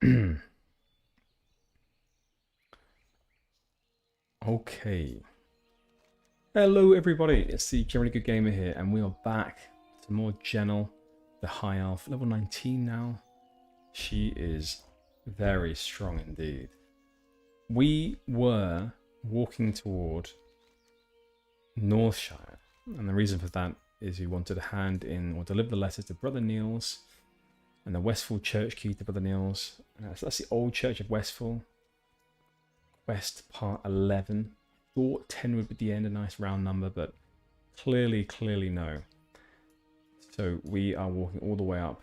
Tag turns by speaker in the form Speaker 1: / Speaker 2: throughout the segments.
Speaker 1: Okay. Hello everybody, it's the Generally Good Gamer here, and we are back to more Gennal, the High Elf, level 19 now. She is very strong indeed. We were walking toward Northshire, and the reason for that is we wanted to hand in or deliver the letter to Brother Niels and the Westfall Church key to Brother Niels. So that's the old Church of Westfall. Quest part 11. Thought 10 would be the end, a nice round number, but clearly no. So we are walking all the way up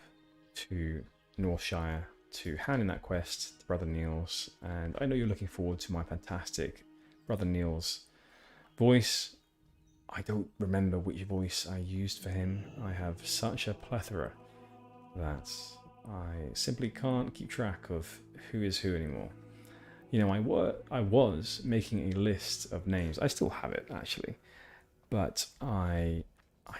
Speaker 1: to Northshire to hand in that quest to Brother Niels, and I know you're looking forward to my fantastic Brother Niels voice. I don't remember which voice I used for him. I have such a plethora that I simply can't keep track of who is who anymore. You know, I was making a list of names. I still have it actually, but I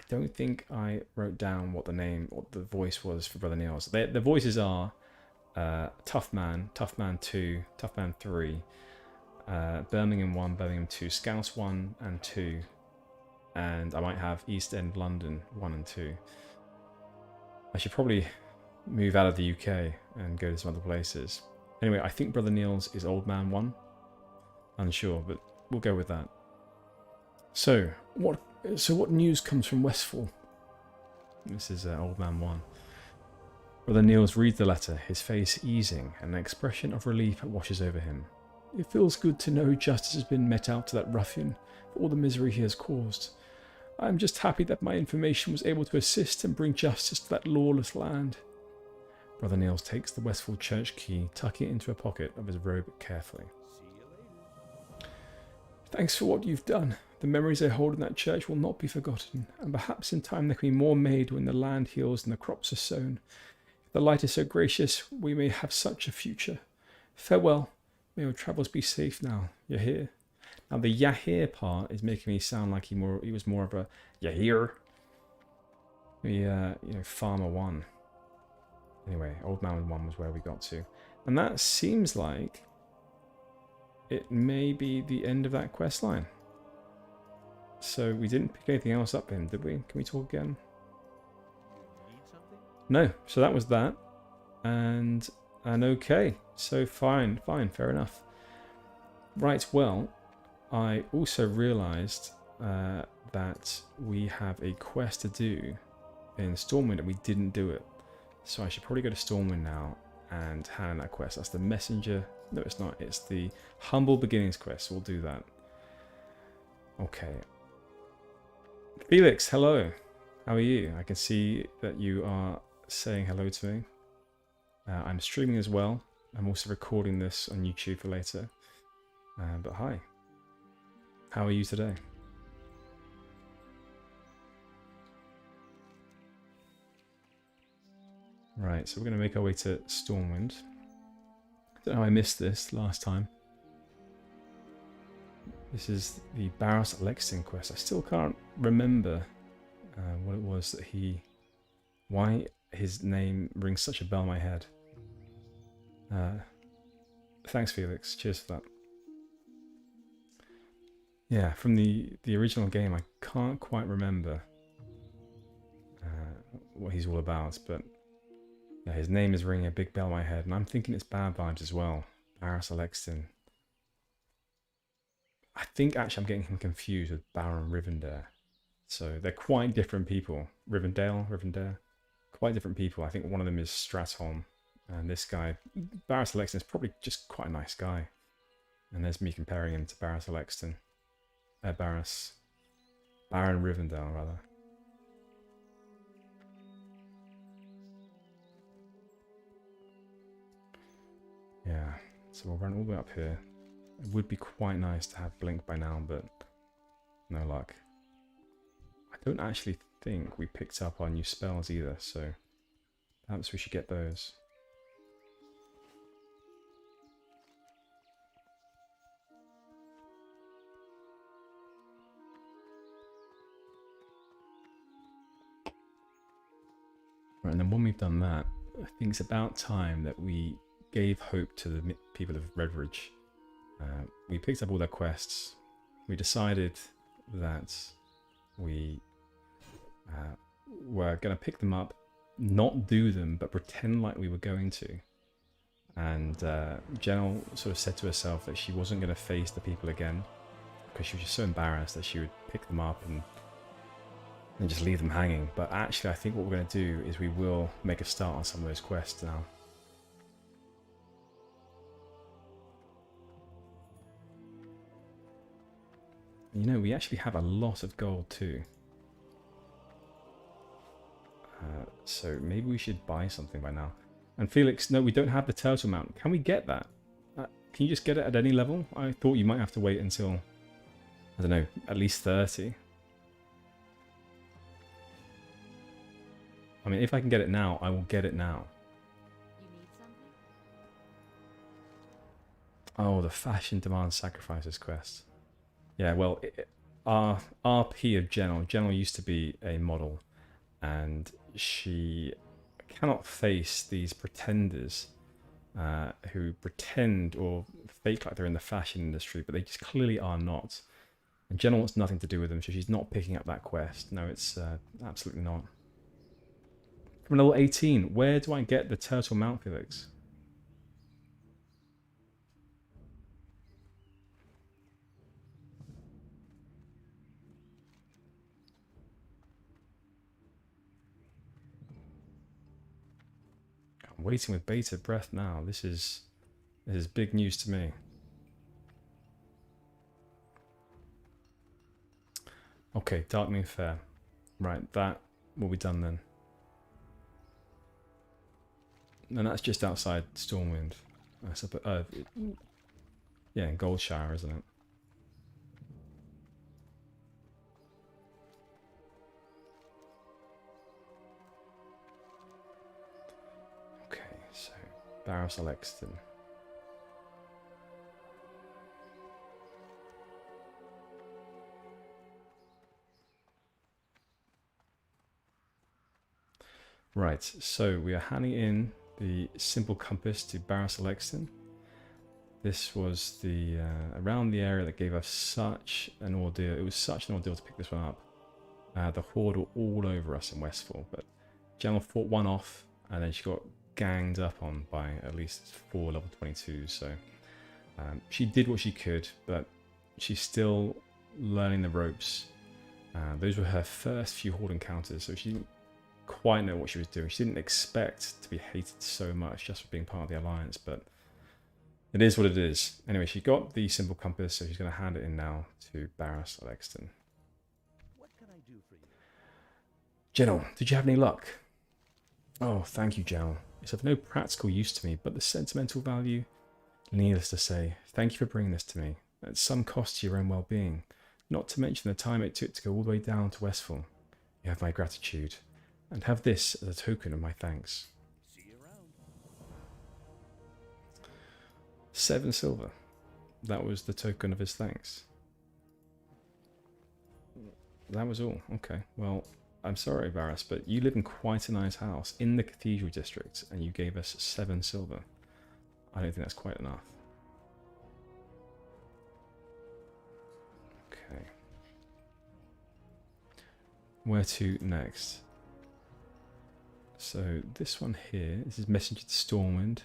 Speaker 1: don't think I wrote down what the voice was for Brother Niels. The voices are Tough Man 2, Tough Man 3, Birmingham 1, Birmingham 2, Scouse 1 and 2, and I might have East End London 1 and 2. I should probably move out of the UK and go to some other places. Anyway, I think Brother Niels is Old Man 1. Unsure, but we'll go with that. So what news comes from Westfall? This is Old Man 1. Brother Niels reads the letter, his face easing, and an expression of relief washes over him. It feels good to know justice has been met out to that ruffian for all the misery he has caused. I am just happy that my information was able to assist and bring justice to that lawless land. Brother Niels takes the Westfall Church key, tucking it into a pocket of his robe carefully. Thanks for what you've done. The memories I hold in that church will not be forgotten, and perhaps in time there can be more made when the land heals and the crops are sown. If the light is so gracious, we may have such a future. Farewell. May your travels be safe now. Yahir. Now the Yahir part is making me sound like he was more of a Yahir. Farmer 1. Anyway, Old Man 1 was where we got to. And that seems like it may be the end of that quest line. So we didn't pick anything else up him, did we? Can we talk again? No. So that was that. And okay. So fine, fair enough. Right, well, I also realised that we have a quest to do in Stormwind and we didn't do it. So I should probably go to Stormwind now and hand in that quest. That's the messenger. No, it's not. It's the Humble Beginnings quest. We'll do that. Okay. Felix, hello. How are you? I can see that you are saying hello to me. I'm streaming as well. I'm also recording this on YouTube for later. But hi. How are you today? Right, so we're going to make our way to Stormwind. I don't know how I missed this last time. This is the Barros Alexin quest. I still can't remember what it was that why his name rings such a bell in my head. Thanks, Felix. Cheers for that. Yeah, from the original game, I can't quite remember what he's all about, but yeah, his name is ringing a big bell in my head, and I'm thinking it's bad vibes as well. Barros Alexin. I think actually I'm getting him confused with Baron Rivendare. So they're quite different people. Rivendare. Quite different people. I think one of them is Stratholm. And this guy, Barros Alexin, is probably just quite a nice guy. And there's me comparing him to Barros Alexin. Baron Rivendare, rather. Yeah, so we'll run all the way up here. It would be quite nice to have Blink by now, but no luck. I don't actually think we picked up our new spells either, so perhaps we should get those. Right, and then when we've done that, I think it's about time that we gave hope to the people of Redridge. We picked up all their quests. We decided that we were going to pick them up, not do them, but pretend like we were going to. And Gennal sort of said to herself that she wasn't going to face the people again because she was just so embarrassed that she would pick them up and just leave them hanging. But actually, I think what we're going to do is we will make a start on some of those quests now. You know, we actually have a lot of gold too. So maybe we should buy something by now. And Felix, no, we don't have the turtle mount. Can we get that? Can you just get it at any level? I thought you might have to wait until, I don't know, at least 30. I mean, if I can get it now, I will get it now.
Speaker 2: You need something?
Speaker 1: Oh, the fashion demands sacrifices quest. Yeah, well, our RP of Gennal used to be a model, and she cannot face these pretenders who pretend or fake like they're in the fashion industry, but they just clearly are not. And Gennal wants nothing to do with them, so she's not picking up that quest. No, it's absolutely not. From level 18, where do I get the turtle mount, Felix? I'm waiting with bated breath now. This is big news to me. Okay, Darkmoon Fair. Right, that will be done then. And that's just outside Stormwind. Yeah, Goldshire, isn't it? Okay, so Barrows Alexton. Right, so we are handing in the simple compass to Barrows Alexton. This was the around the area that gave us such an ordeal. It was such an ordeal to pick this one up. The Horde were all over us in Westfall, but Gennal fought one off, and then she got ganged up on by at least 4 level 22s. So she did what she could, but she's still learning the ropes. Those were her first few Horde encounters, so she didn't quite know what she was doing. She didn't expect to be hated so much just for being part of the Alliance, but it is what it is. Anyway, she got the simple compass, so she's going to hand it in now to Barrows Alexton.
Speaker 3: What can I do for you?
Speaker 1: Gennal, did you have any luck? Oh, thank you, Gennal. It's of no practical use to me, but the sentimental value, needless to say. Thank you for bringing this to me, at some cost to your own well-being, not to mention the time it took to go all the way down to Westfall. You have my gratitude, and have this as a token of my thanks.
Speaker 3: See you around.
Speaker 1: 7 silver. That was the token of his thanks. That was all. Okay, well, I'm sorry, Varus, but you live in quite a nice house in the Cathedral District, and you gave us 7 silver. I don't think that's quite enough. Okay. Where to next? So this one here, this is Messenger to Stormwind.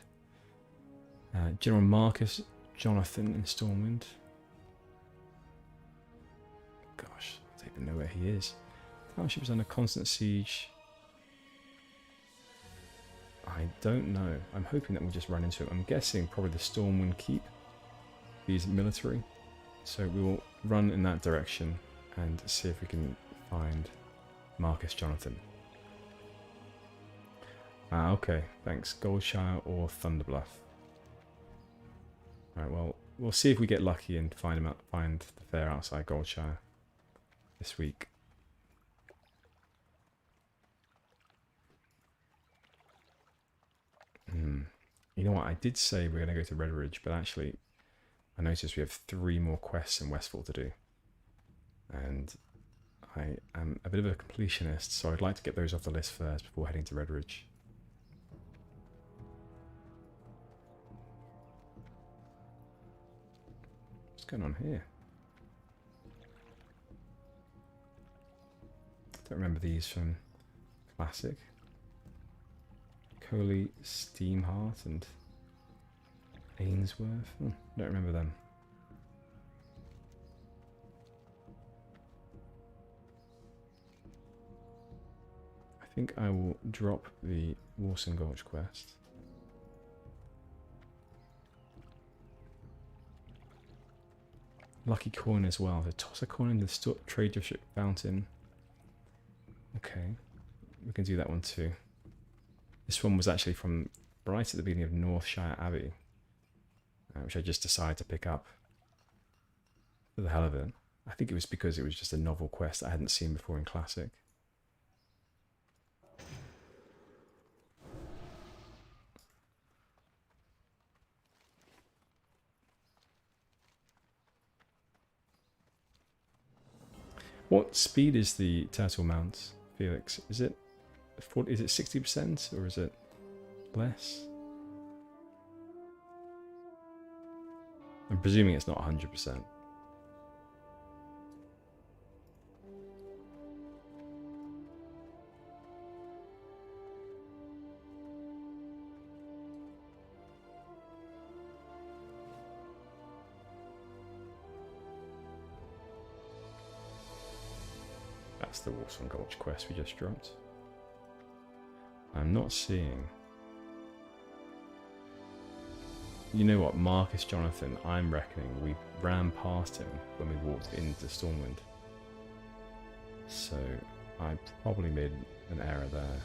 Speaker 1: General Marcus Jonathan in Stormwind. Gosh, I don't even know where he is. Township is under constant siege. I don't know. I'm hoping that we'll just run into him. I'm guessing probably the Stormwind Keep. He's military. So we will run in that direction and see if we can find Marcus Jonathan. Okay, thanks. Goldshire or Thunderbluff. Right, well, we'll see if we get lucky and find the fair outside Goldshire this week. You know what? I did say we're going to go to Redridge, but actually, I noticed we have 3 more quests in Westfall to do, and I am a bit of a completionist, so I'd like to get those off the list first before heading to Redridge. going on here? Don't remember these from Classic. Coley, Steamheart, and Ainsworth. Don't remember them. I think I will drop the Warson Gulch quest. Lucky coin as well. So toss a coin in the trade district fountain. Okay, we can do that one too. This one was actually from right at the beginning of Northshire Abbey, which I just decided to pick up for the hell of it. I think it was because it was just a novel quest I hadn't seen before in Classic. What speed is the turtle mount, Felix? Is it 40, is it 60% or is it less? I'm presuming it's not 100%. That's the Warson Gulch quest we just dropped. I'm not seeing... You know what, Marcus Jonathan, I'm reckoning we ran past him when we walked into Stormwind. So I probably made an error there.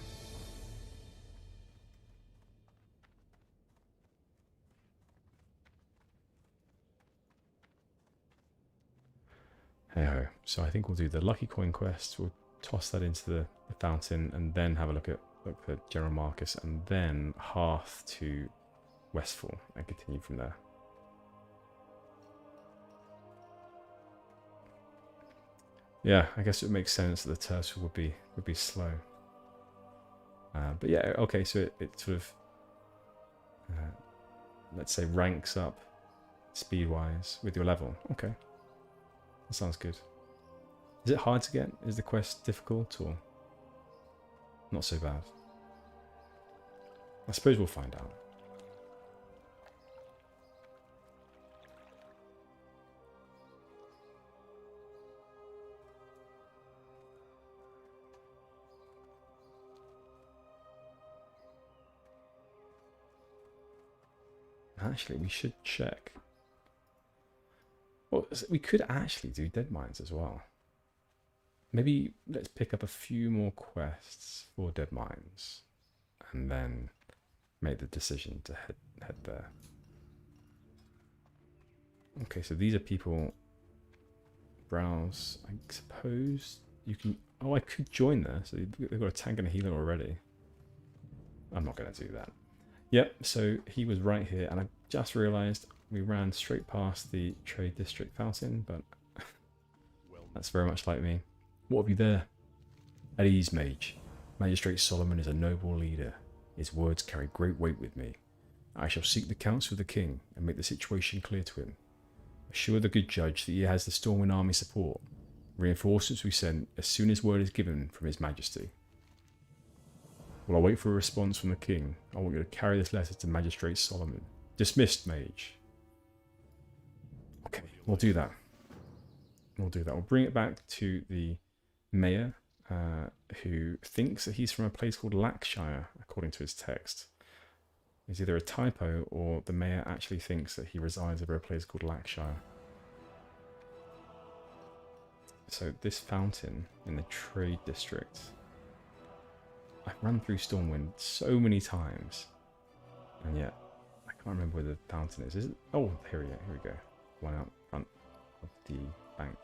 Speaker 1: Hey ho. So I think we'll do the Lucky Coin quest, we'll toss that into the fountain and then have a look for General Marcus and then Hearth to Westfall and continue from there. Yeah, I guess it makes sense that the turtle would be slow. But yeah, okay, so it sort of let's say ranks up speed-wise with your level. Okay, that sounds good. Is it hard to get? Is the quest difficult or not so bad? I suppose we'll find out. Actually, we should check. Well, we could actually do Dead Mines as well. Maybe let's pick up a few more quests for Dead Mines and then make the decision to head there. Okay, so these are people. Browse. I suppose you can... Oh, I could join there. So they've got a tank and a healer already. I'm not going to do that. Yep, so he was right here, and I just realised we ran straight past the Trade District Fountain, but that's very much like me. What have you there? At ease, Mage. Magistrate Solomon is a noble leader. His words carry great weight with me. I shall seek the counsel of the king and make the situation clear to him. Assure the good judge that he has the Stormwind army support. Reinforcements we send as soon as word is given from his majesty. While I wait for a response from the king, I want you to carry this letter to Magistrate Solomon. Dismissed, Mage. Okay, we'll do that. We'll do that. We'll bring it back to the mayor, who thinks that he's from a place called Lackshire, according to his text. It's either a typo or the mayor actually thinks that he resides over a place called Lackshire. So this fountain in the Trade District... I've run through Stormwind so many times, and yet I can't remember where the fountain is. Is it? Oh, here we go. One out front of the bank.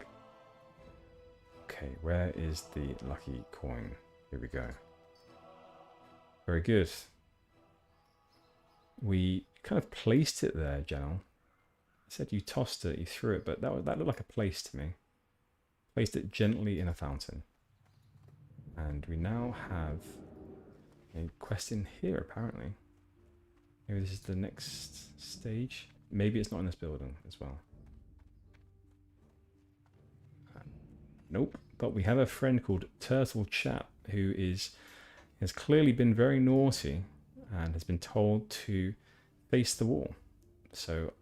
Speaker 1: Okay, where is the lucky coin? Here we go. Very good. We kind of placed it there, Gennal. I said you tossed it, you threw it, but that looked like a place to me. Placed it gently in a fountain. And we now have a quest in here, apparently. Maybe this is the next stage. Maybe it's not in this building as well. Nope. But we have a friend called Turtle Chap who has clearly been very naughty and has been told to face the wall. So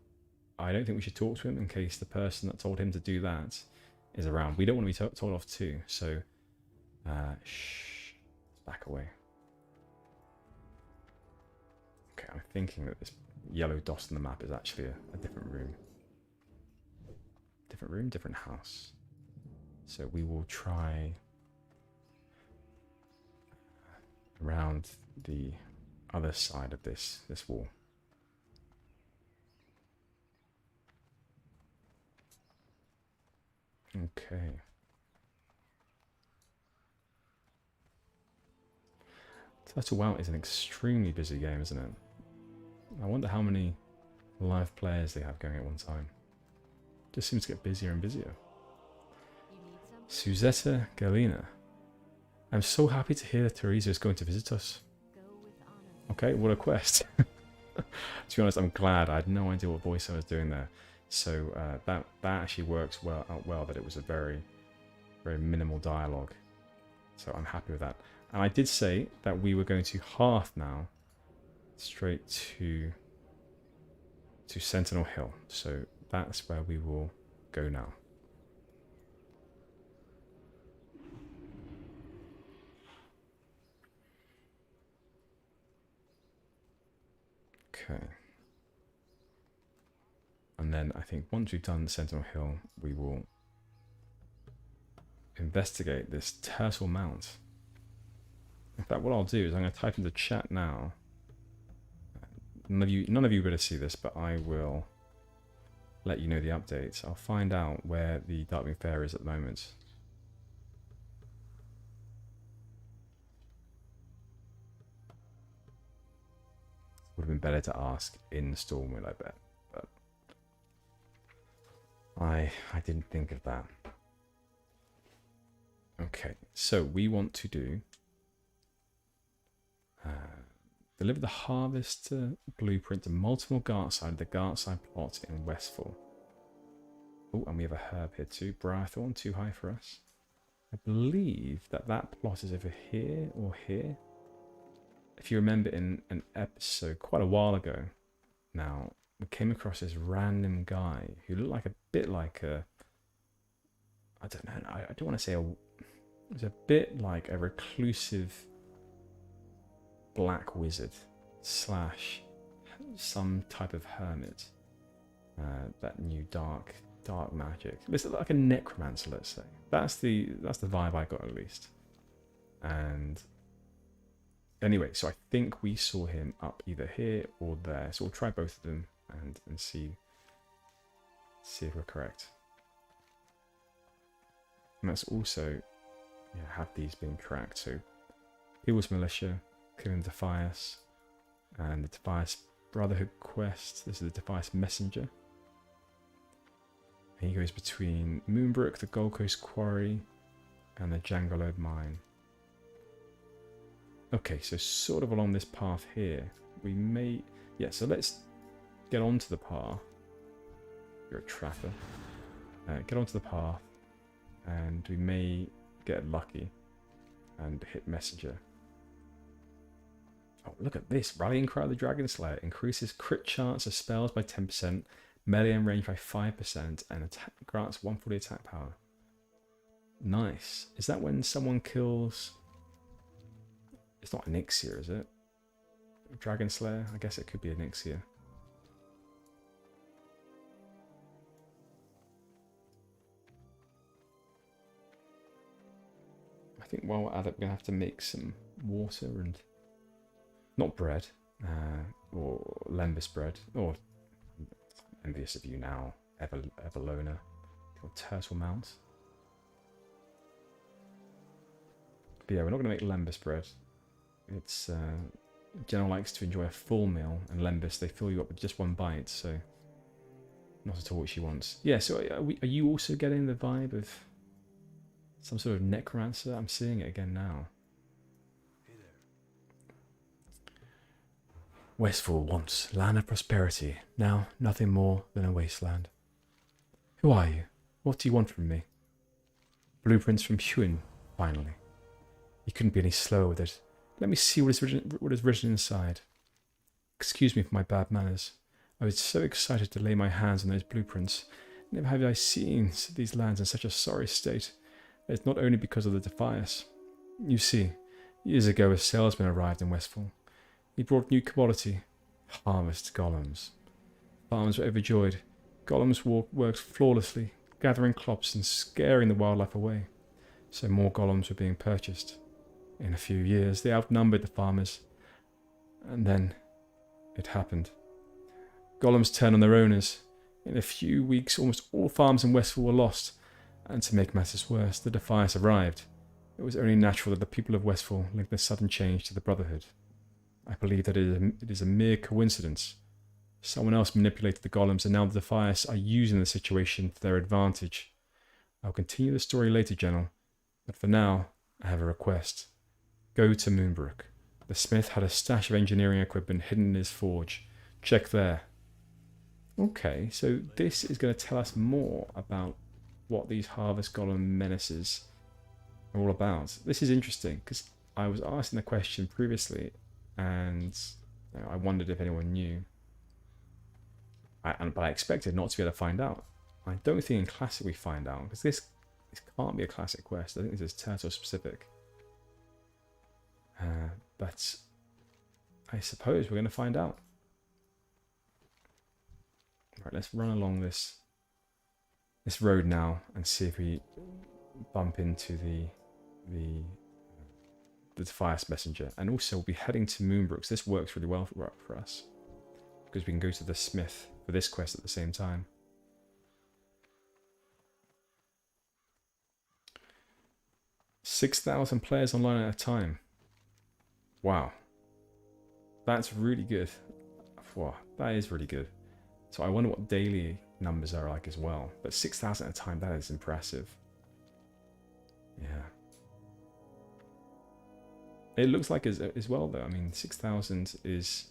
Speaker 1: I don't think we should talk to him in case the person that told him to do that is around. We don't want to be told off too. So shh. Let's back away. Okay, I'm thinking that this yellow dot on the map is actually a different room. Different room, different house. So we will try around the other side of this wall. Okay. Total WoW is an extremely busy game, isn't it? I wonder how many live players they have going at one time. Just seems to get busier and busier.
Speaker 2: You need some?
Speaker 1: Suzetta Galina. I'm so happy to hear that Teresa is going to visit us.
Speaker 2: Go with honor.
Speaker 1: Okay, what a quest. To be honest, I'm glad. I had no idea what voice I was doing there. So that actually works out well that it was a very, very minimal dialogue. So I'm happy with that. And I did say that we were going to half now straight to Sentinel Hill. So that's where we will go now. Okay. And then I think once we've done Sentinel Hill, we will investigate this Turtle Mount. In fact, what I'll do is I'm going to type into chat now. None of you are going to see this, but I will let you know the updates. I'll find out where the Darkwing Fair is at the moment. Would have been better to ask in the Stormwind, I bet. But I didn't think of that. Okay, so we want to do deliver the Harvest blueprint to multiple Gartside, the Gartside plot in Westfall. Oh, and we have a herb here too. Briarthorn, too high for us. I believe that plot is over here or here. If you remember in an episode quite a while ago now, we came across this random guy who looked like a bit like a... I don't know, I don't want to say a... It was a bit like a reclusive black wizard slash some type of hermit that knew dark magic. It's like a necromancer, let's say. That's the vibe I got at least. And anyway, so I think we saw him up either here or there. So we'll try both of them and see if we're correct. And that's also have these being tracked. So People's Militia, killing Defias, and the Defias Brotherhood quest. This is the Defias Messenger. And he goes between Moonbrook, the Gold Coast Quarry, and the Jangalode Mine. Okay, so sort of along this path here, we may... Yeah, so let's get onto the path. You're a trapper. Get onto the path, and we may get lucky and hit Messenger. Oh, look at this. Rallying Cry of the Dragon Slayer increases crit chance of spells by 10%, melee and range by 5%, and attack grants 140 attack power. Nice. Is that when someone kills... It's not Onyxia, is it? Dragon Slayer? I guess it could be Onyxia. I think while we're at it, we're going to have to make some water and... Not bread, or Lembas bread, or envious of you now, Everlona, or Turtle Mount. But yeah, we're not going to make Lembas bread. It's Gennal likes to enjoy a full meal, and Lembas, they fill you up with just one bite, so not at all what she wants. Yeah, so are you also getting the vibe of some sort of necromancer? I'm seeing it again now. Westfall once land of prosperity, now nothing more than a wasteland. Who are you? What do you want from me? Blueprints from Huin, finally. He couldn't be any slower with it. Let me see what is written inside. Excuse me for my bad manners. I was so excited to lay my hands on those blueprints. Never have I seen these lands in such a sorry state. It's not only because of the Defias. You see, years ago a salesman arrived in Westfall. He brought new commodity, harvest golems. Farmers were overjoyed. Golems worked flawlessly, gathering crops and scaring the wildlife away. So more golems were being purchased. In a few years, they outnumbered the farmers. And then, it happened. Golems turned on their owners. In a few weeks, almost all farms in Westfall were lost. And to make matters worse, the Defias arrived. It was only natural that the people of Westfall linked the sudden change to the Brotherhood. I believe that it is a mere coincidence. Someone else manipulated the golems, and now the Defias are using the situation to their advantage. I'll continue the story later, Gennal, but for now, I have a request. Go to Moonbrook. The smith had a stash of engineering equipment hidden in his forge. Check there. Okay, so this is going to tell us more about what these Harvest Golem menaces are all about. This is interesting, because I was asking the question previously, and I wondered if anyone knew. But I expected not to be able to find out. I don't think in Classic we find out, because this can't be a Classic quest. I think this is turtle specific. But I suppose we're going to find out. Right, let's run along this road now and see if we bump into the Defias messenger. And also we'll be heading to Moonbrooks. This works really well for us, because we can go to the smith for this quest at the same time. $6,000 players online at a time. Wow. That's really good. Wow, that is really good. So I wonder what daily numbers are like as well. But 6,000 at a time, that is impressive. Yeah. It looks like as well though. I mean, 6,000 is...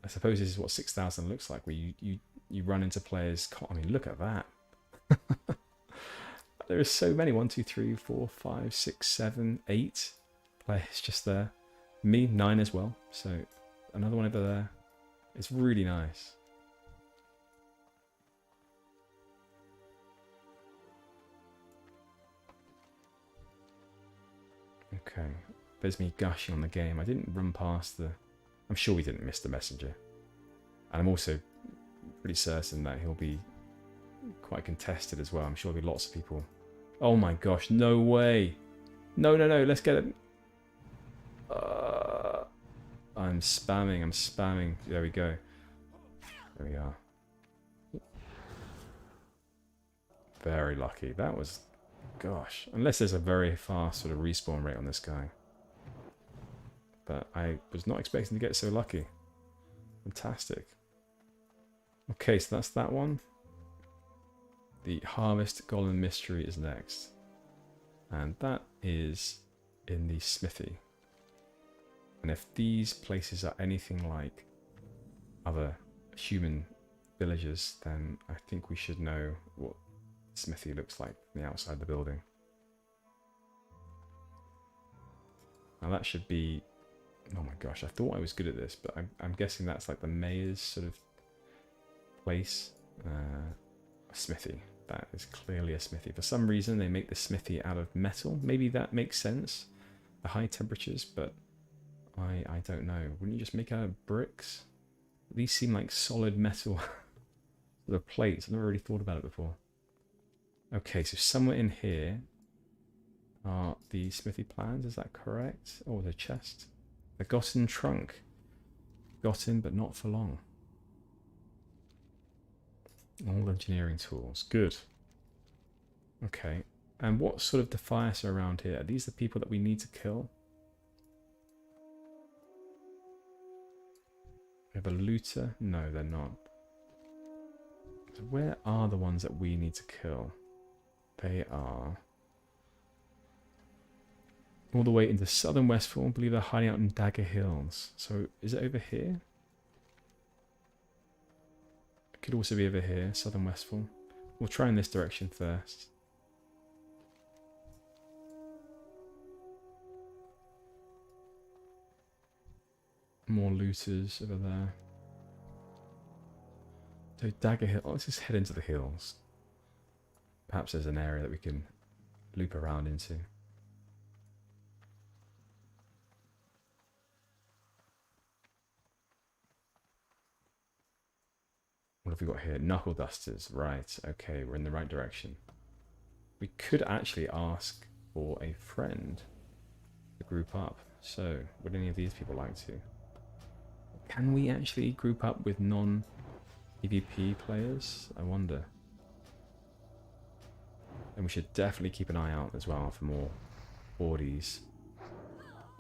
Speaker 1: I suppose this is what 6,000 looks like, where you run into players. I mean, look at that. There are so many. 1, 2, 3, 4, 5, 6, 7, 8 players just there. Me, 9 as well. So another one over there. It's really nice. Okay. There's me gushing on the game. I didn't run past the... I'm sure we didn't miss the messenger. And I'm also pretty certain that he'll be quite contested as well. I'm sure there'll be lots of people. Oh my gosh, no way. No, let's get it. I'm spamming. There we go. There we are. Very lucky. That was... Gosh. Unless there's a very fast sort of respawn rate on this guy. But I was not expecting to get so lucky. Fantastic. Okay, so that's that one. The Harvest Golem Mystery is next. And that is in the smithy. And if these places are anything like other human villages, then I think we should know what smithy looks like from the outside of the building. Now that should be... Oh my gosh, I thought I was good at this, but I'm guessing that's like the mayor's sort of place. A smithy. That is clearly a smithy. For some reason, they make the smithy out of metal. Maybe that makes sense. The high temperatures, but I don't know. Wouldn't you just make it out of bricks? These seem like solid metal sort of plates. I've never really thought about it before. Okay, so somewhere in here are the smithy plans. Is that correct? Oh, the chest. The Gotten trunk. Gotten, but not for long. All engineering tools. Good. Okay. And what sort of Defias are around here? Are these the people that we need to kill? We have a looter? No, they're not. So where are the ones that we need to kill? They are... all the way into southern Westfall. I believe they're hiding out in Dagger Hills. So is it over here? It could also be over here, southern Westfall. We'll try in this direction first. More looters over there. So Dagger Hill. Oh, let's just head into the hills. Perhaps there's an area that we can loop around into. What have we got here? Knuckle dusters. Right. Okay, we're in the right direction. We could actually ask for a friend to group up. So, would any of these people like to? Can we actually group up with non-PvP players? I wonder. And we should definitely keep an eye out as well for more boardies.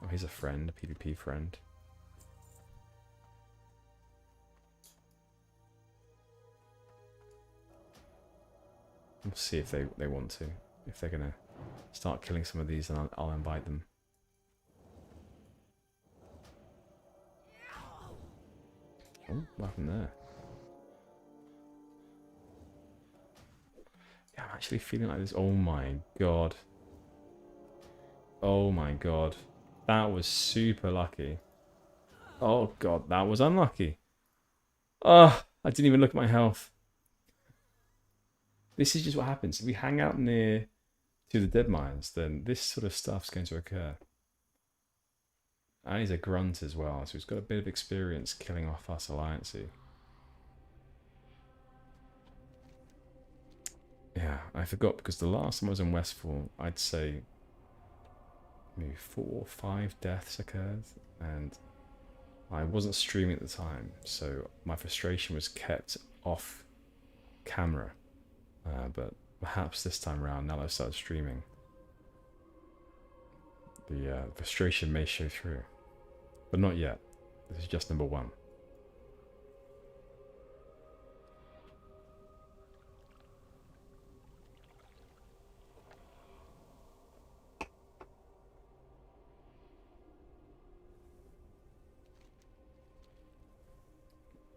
Speaker 1: Oh, here's a friend, a PvP friend. We'll see if they want to. If they're going to start killing some of these, then I'll invite them. Oh, what happened there? Yeah, I'm actually feeling like this. Oh my god. Oh my god. That was super lucky. Oh god, that was unlucky. Oh, I didn't even look at my health. This is just what happens. If we hang out near to the dead mines, then this sort of stuff's going to occur. And he's a grunt as well, so he's got a bit of experience killing off us Alliancey. Yeah, I forgot because the last time I was in Westfall, I'd say maybe 4 or 5 deaths occurred, and I wasn't streaming at the time, so my frustration was kept off camera. But perhaps this time around, now that I've started streaming, the frustration may show through. But not yet. This is just number 1.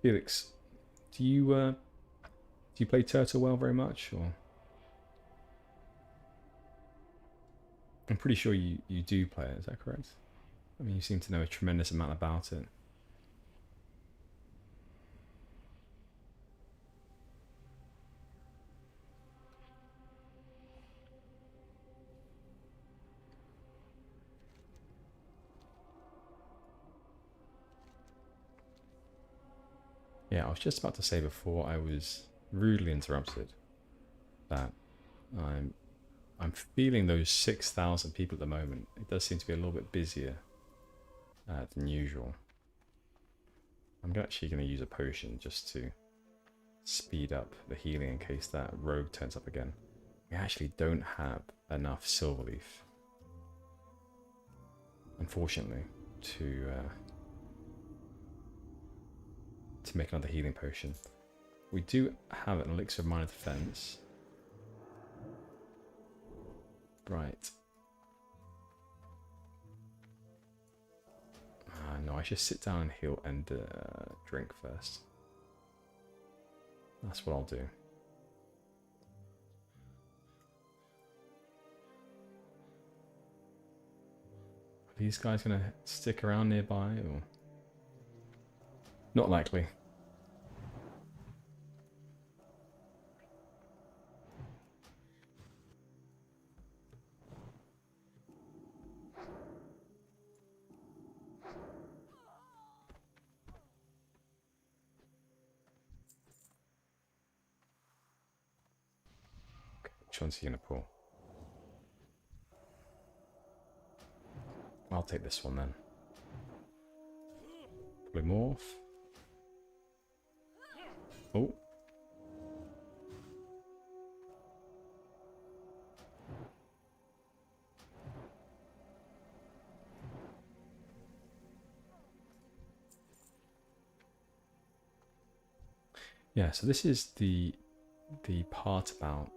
Speaker 1: Felix, do you play Turtle well very much, or? I'm pretty sure you do play it, is that correct? I mean, you seem to know a tremendous amount about it. Yeah, I was just about to say before I was rudely interrupted that I'm feeling those 6,000 people at the moment. It does seem to be a little bit busier than usual. I'm actually going to use a potion just to speed up the healing in case that rogue turns up again. We actually don't have enough silverleaf, unfortunately, to make another healing potion. We do have an elixir of minor defense. Right. No, I should sit down and heal and drink first. That's what I'll do. Are these guys going to stick around nearby, or? Not likely. Which one's he going to pull? I'll take this one then. Polymorph. Oh. Yeah, so this is the part about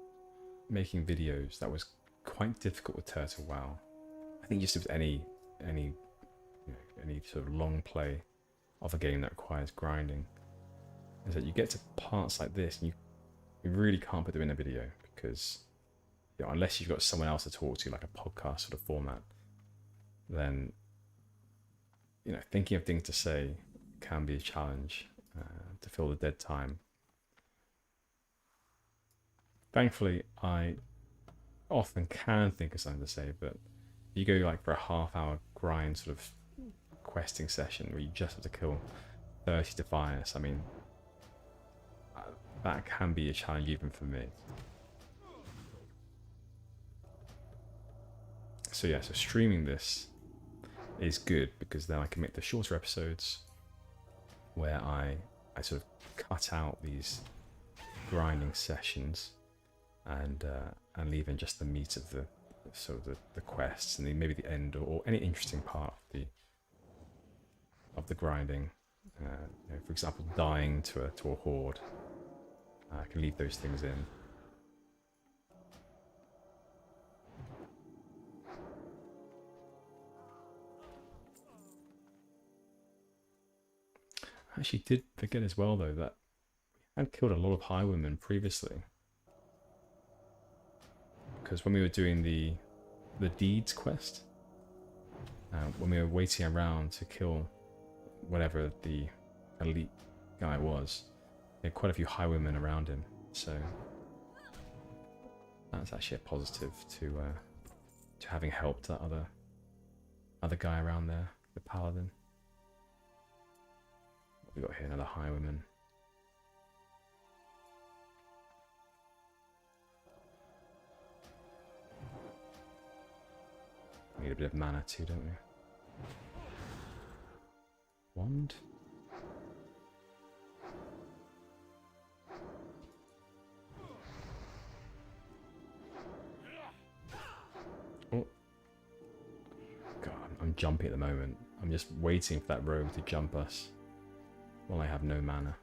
Speaker 1: making videos that was quite difficult with Turtle WoW. I think just with any sort of long play of a game that requires grinding, is that you get to parts like this and you really can't put them in a video because, you know, unless you've got someone else to talk to, like a podcast sort of format, then you know, thinking of things to say can be a challenge to fill the dead time. Thankfully, I often can think of something to say, but you go like for a half-hour grind sort of questing session where you just have to kill 30 defiance. I mean, that can be a challenge even for me. So yeah, so streaming this is good because then I can make the shorter episodes where I sort of cut out these grinding sessions and leave in just the meat of the sort of the quests and maybe the end or any interesting part of the grinding. You know, for example, dying to a horde. I can leave those things in. I actually did forget as well though that I had killed a lot of highwaymen previously. Because when we were doing the deeds quest, when we were waiting around to kill whatever the elite guy was, there had quite a few highwaymen around him, so that's actually a positive to having helped that other guy around there, the paladin. What we got here? Another highwayman. Need a bit of mana too, don't we? Wand. Oh. God, I'm jumpy at the moment. I'm just waiting for that rogue to jump us while I have no mana.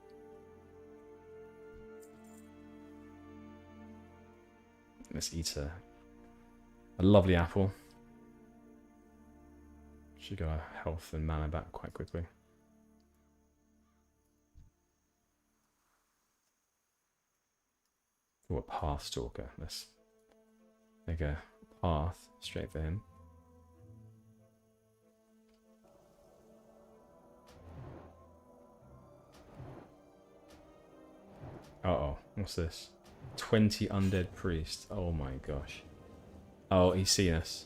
Speaker 1: Let's eat a lovely apple. Should get our health and mana back quite quickly. Oh, a path stalker. Let's make a path straight for him. Uh-oh, what's this? 20 undead priest. Oh my gosh. Oh, he's seen us.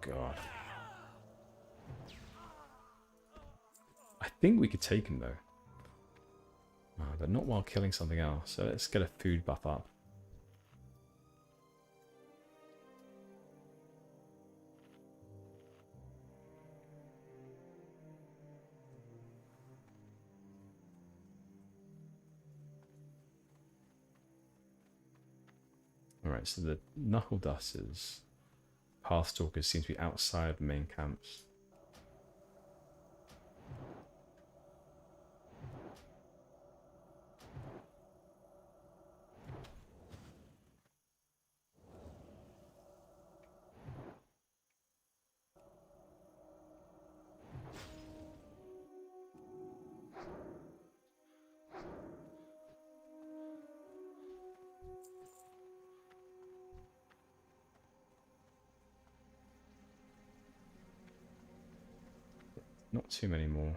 Speaker 1: God. I think we could take him though. But not while killing something else. So let's get a food buff up. Alright, so the knuckle dusters, pathstalkers seem to be outside of the main camps. Not too many more.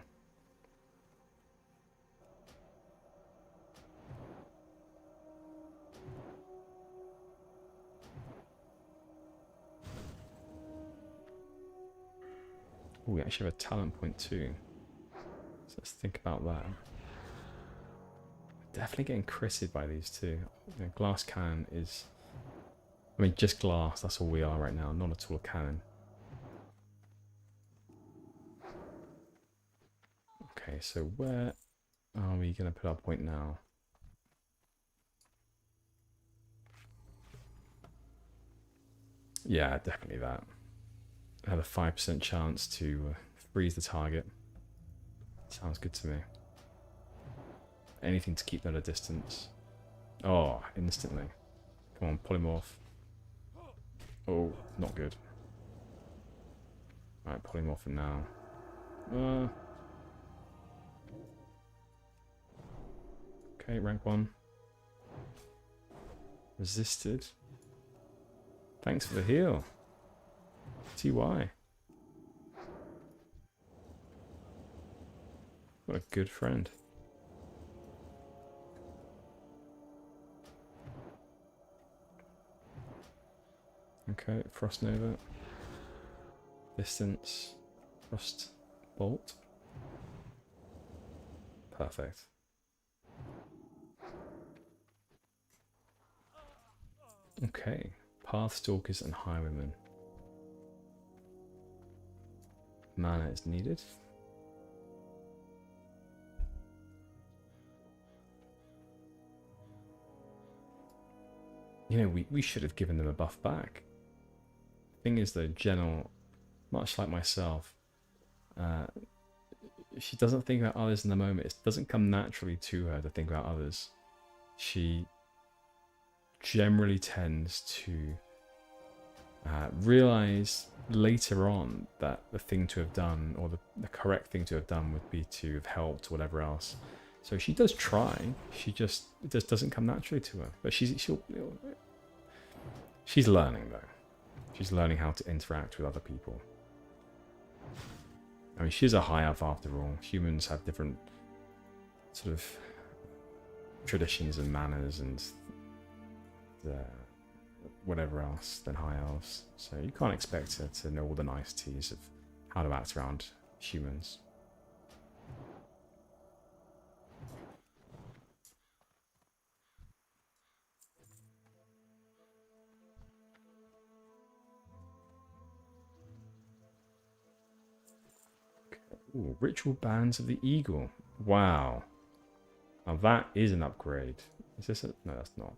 Speaker 1: Oh, we actually have a talent point too. So let's think about that. Definitely getting critted by these two. You know, glass cannon is... I mean, just glass, that's all we are right now. Not at all a cannon. Okay, so where are we going to put our point now? Yeah, definitely that. I have a 5% chance to freeze the target. Sounds good to me. Anything to keep them at a distance. Oh, instantly. Come on, polymorph. Oh, not good. Alright, polymorph him now. Okay, rank 1. Resisted. Thanks for the heal. TY. What a good friend. Okay, Frost Nova. Distance. Frost Bolt. Perfect. Okay. Pathstalkers and Highwaymen. Mana is needed. You know, we should have given them a buff back. Thing is though, Gennal, much like myself, she doesn't think about others in the moment. It doesn't come naturally to her to think about others. She generally tends to realize later on that the thing to have done, or the correct thing to have done, would be to have helped or whatever else. So she does try. It just doesn't come naturally to her. But she's learning though. She's learning how to interact with other people. I mean, she's a high elf after all. Humans have different sort of traditions and manners and whatever else than high elves. So you can't expect her to know all the niceties of how to act around humans. Ooh, Ritual Bands of the Eagle. Wow. Now that is an upgrade. Is this a... No, that's not.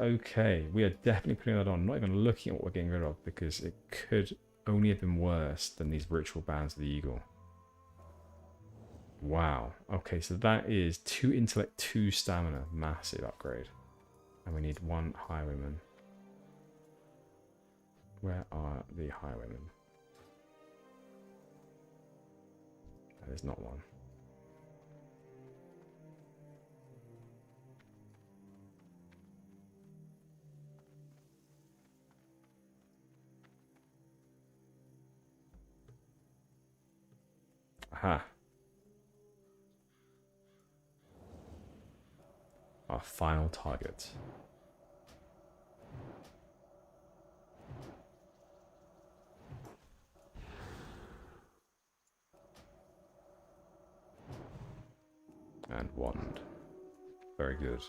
Speaker 1: Okay, we are definitely putting that on. Not even looking at what we're getting rid of, because it could only have been worse than these Ritual Bands of the Eagle. Wow. Okay, so that is 2 intellect, 2 stamina. Massive upgrade. And we need 1 highwayman. Where are the highwaymen? There's not one. Aha. Our final target. And wand. Very good.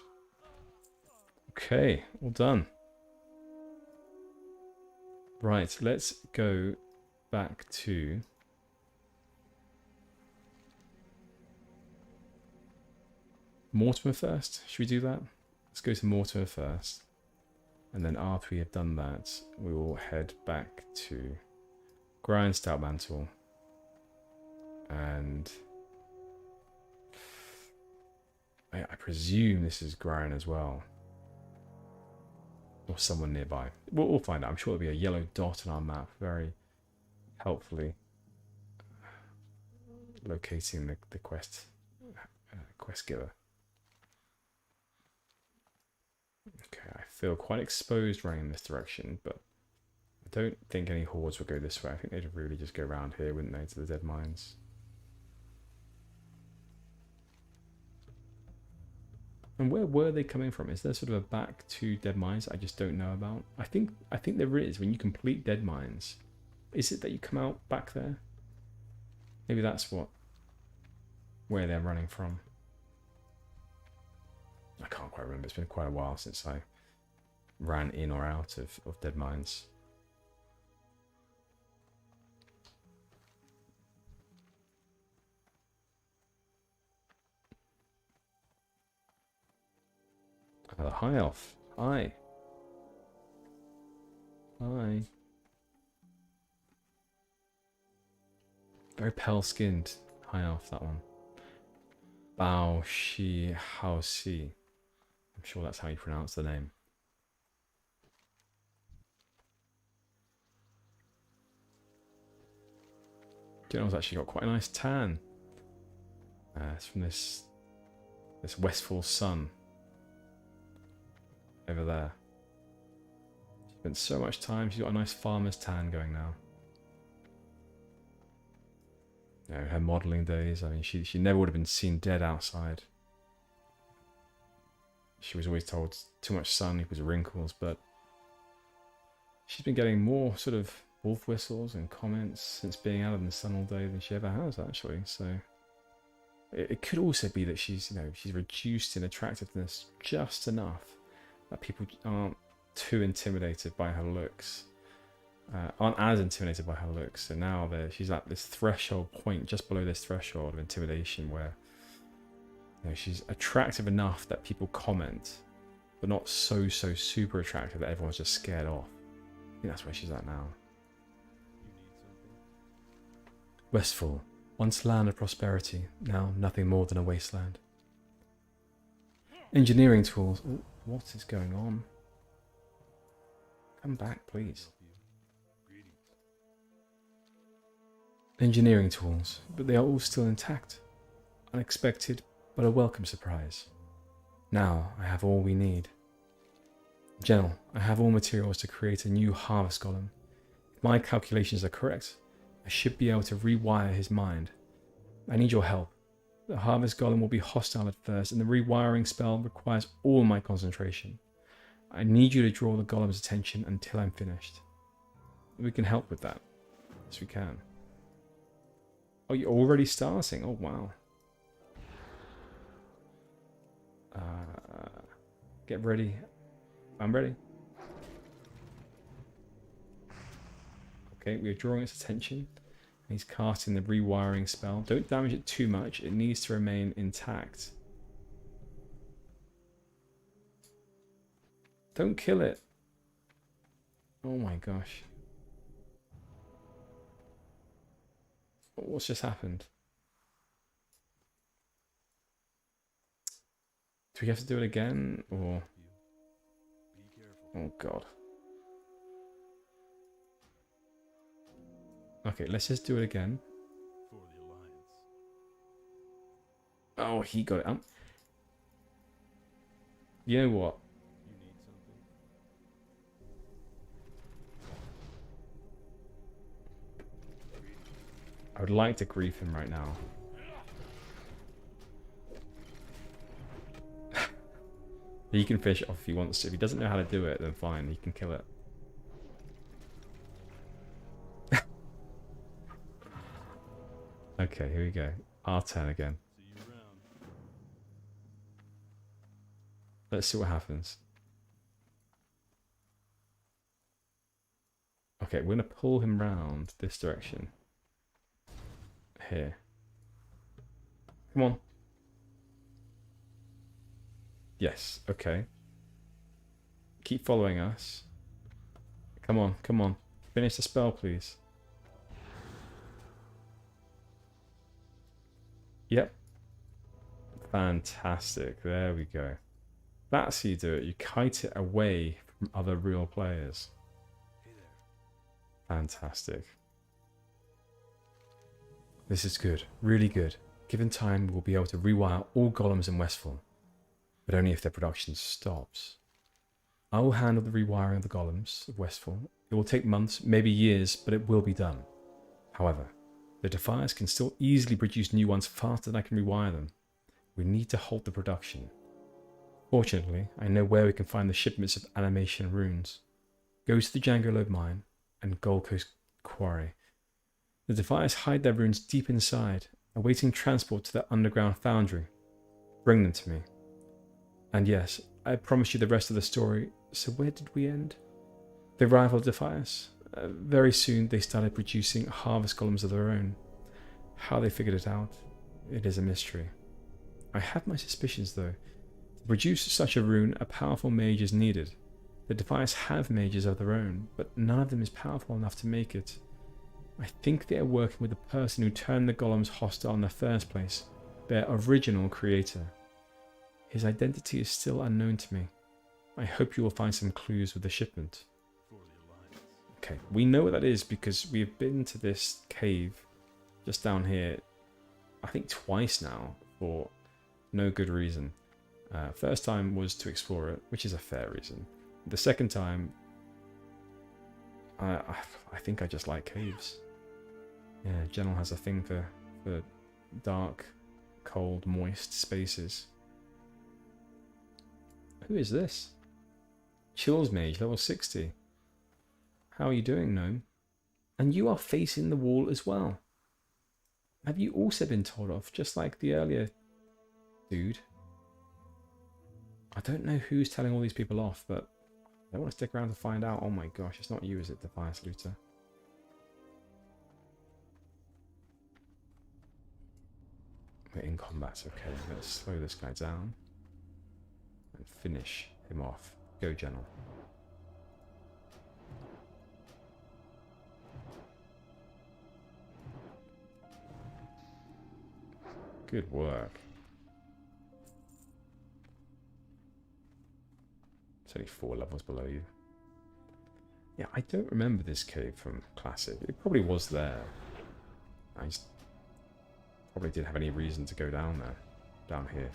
Speaker 1: Okay, all done. Right, let's go back to Mortimer first. Should we do that? Let's go to Mortimer first. And then after we have done that, we will head back to Grind Stoutmantle. And I presume this is Grind as well. Or someone nearby. We'll find out. I'm sure there'll be a yellow dot on our map, very helpfully locating the quest giver. Okay, I feel quite exposed running in this direction, but I don't think any hordes would go this way. I think they'd really just go around here, wouldn't they, to the dead mines. And where were they coming from? Is there sort of a back to dead mines I just don't know about? I think there is. When you complete dead mines, is it that you come out back there? Maybe that's where they're running from. I can't quite remember. It's been quite a while since I ran in or out of dead mines. Hi, elf. Hi. Hi. Very pale-skinned high elf, that one. Bao Shi Hao Si. I'm sure that's how you pronounce the name. Gennal's actually got quite a nice tan. It's from this westfall sun over there. Spent so much time. She's got a nice farmer's tan going now. You know, her modelling days. I mean, she never would have been seen dead outside. She was always told too much sun equals wrinkles, but she's been getting more sort of wolf whistles and comments since being out in the sun all day than she ever has, actually. So it could also be that she's, you know, she's reduced in attractiveness just enough that people aren't too intimidated by her looks, aren't as intimidated by her looks. So now she's at this threshold point, just below this threshold of intimidation, where, you know, she's attractive enough that people comment, but not so super attractive that everyone's just scared off. I think that's where she's at now. Westfall, once land of prosperity, now nothing more than a wasteland. Engineering tools. Ooh, what is going on? Come back, please. Engineering tools, but they are all still intact. Unexpected, but a welcome surprise. Now I have all we need. Gennal, I have all materials to create a new harvest golem. If my calculations are correct, I should be able to rewire his mind. I need your help. The harvest golem will be hostile at first, and the rewiring spell requires all my concentration. I need you to draw the golem's attention until I'm finished. We can help with that. Yes, we can. Oh, you're already starting? Oh, wow. Get ready. I'm ready. Okay, we're drawing its attention. He's casting the rewiring spell. Don't damage it too much. It needs to remain intact. Don't kill it. Oh my gosh. What's just happened? Do we have to do it again, or? Oh god. Okay, let's just do it again. Oh, he got it. You know what? I would like to grief him right now. He can fish it off if he wants to. If he doesn't know how to do it, then fine, he can kill it. Okay, here we go. Our turn again. Let's see what happens. Okay, we're going to pull him round this direction. Here. Come on. Yes, okay. Keep following us. Come on, come on. Finish the spell, please. Yep. Fantastic. There we go. That's how you do it. You kite it away from other real players. Fantastic. This is good. Really good. Given time, we'll be able to rewire all golems in Westfall. But only if their production stops. I will handle the rewiring of the golems of Westfall. It will take months, maybe years, but it will be done. However, the Defiers can still easily produce new ones faster than I can rewire them. We need to halt the production. Fortunately, I know where we can find the shipments of animation runes. Go to the Django Lobe mine and Gold Coast quarry. The Defiers hide their runes deep inside, awaiting transport to their underground foundry. Bring them to me. And yes, I promised you the rest of the story, so where did we end? The arrival of Defiers. Very soon they started producing harvest golems of their own. How they figured it out, it is a mystery. I have my suspicions though. To produce such a rune, a powerful mage is needed. The Defiers have mages of their own, but none of them is powerful enough to make it. I think they are working with the person who turned the golems hostile in the first place, their original creator. His identity is still unknown to me. I hope you will find some clues with the shipment. Okay, we know what that is because we've been to this cave just down here, I think twice now, for no good reason. First time was to explore it, which is a fair reason. The second time I think I just like caves. Yeah, Gennal has a thing for dark, cold, moist spaces. Who is this? Chills Mage, level 60. How are you doing, Gnome? And you are facing the wall as well. Have you also been told off, just like the earlier dude? I don't know who's telling all these people off, but I want to stick around to find out. Oh my gosh, it's not you, is it, the Fire Saluter? We're in combat, okay. Let's slow this guy down and finish him off. Go, Gennal. Good work. It's only 4 levels below you. Yeah, I don't remember this cave from Classic. It probably was there. I just probably didn't have any reason to go down there. Down here.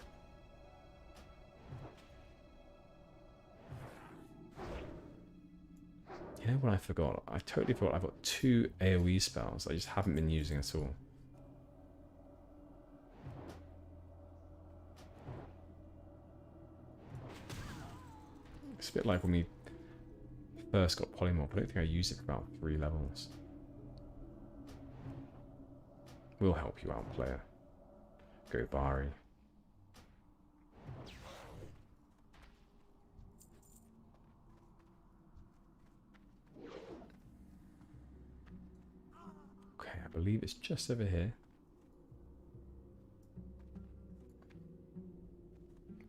Speaker 1: You know what I forgot? I totally forgot I've got 2 AoE spells I just haven't been using at all. It's a bit like when we first got Polymorph. I don't think I used it for about 3 levels. We'll help you out, player. Go Bari. Okay, I believe it's just over here.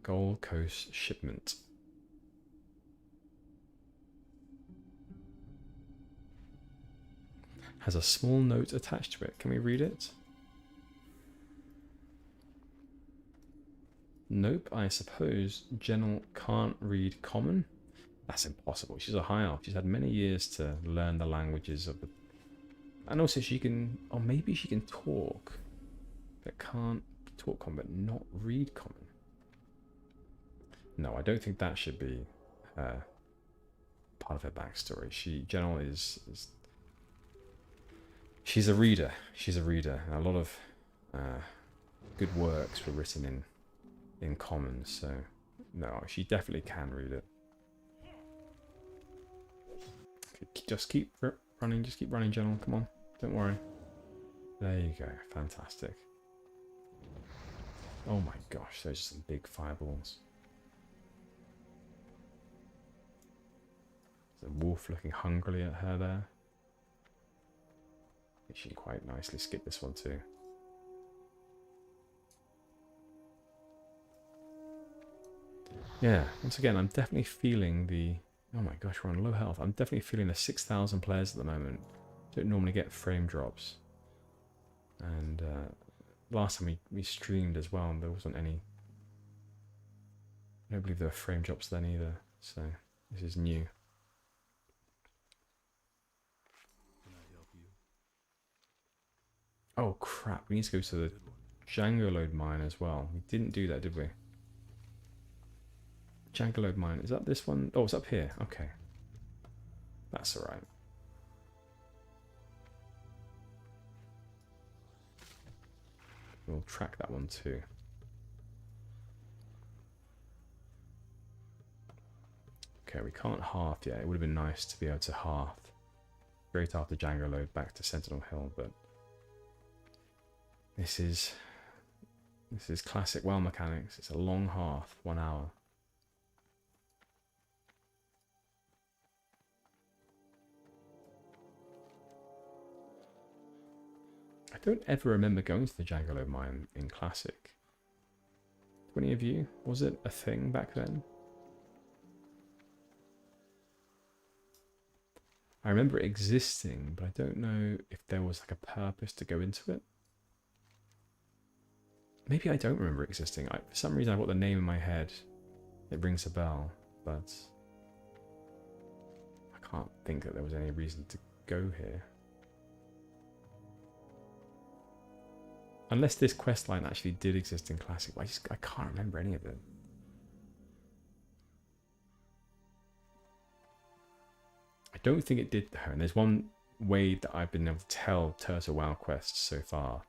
Speaker 1: Gold Coast shipment. Has a small note attached to it. Can we read it? Nope, I suppose Gennal can't read Common? That's impossible. She's a high elf. She's had many years to learn the languages of the... And also she can... Or maybe she can talk. But can't talk Common, but not read Common. No, I don't think that should be part of her backstory. Gennal is she's a reader. She's a reader. A lot of good works were written in Common, so no, she definitely can read it. Okay, just keep running. Just keep running, Gennal. Come on, don't worry. There you go. Fantastic. Oh my gosh, those are some big fireballs. There's a wolf looking hungrily at her there. She can quite nicely skip this one too. Yeah, once again, I'm definitely feeling the... Oh my gosh, we're on low health. I'm definitely feeling the 6,000 players at the moment. Don't normally get frame drops. And last time we streamed as well, and there wasn't any... I don't believe there were frame drops then either. So, this is new. Oh crap, we need to go to the Django mine as well. We didn't do that, did we? Django mine, is that this one? Oh, it's up here. Okay. That's alright. We'll track that one too. Okay, we can't hearth yet. It would have been nice to be able to hearth straight after Django load back to Sentinel Hill, but this is classic WoW mechanics. It's a long hearth, 1 hour. I don't ever remember going to the Django mine in Classic. Do any of you? Was it a thing back then? I remember it existing, but I don't know if there was like a purpose to go into it. Maybe I don't remember it existing. For some reason I've got the name in my head. It rings a bell, but I can't think that there was any reason to go here. Unless this quest line actually did exist in Classic, but I can't remember any of it. I don't think it did though. And there's one way that I've been able to tell Turtle WoW quests so far,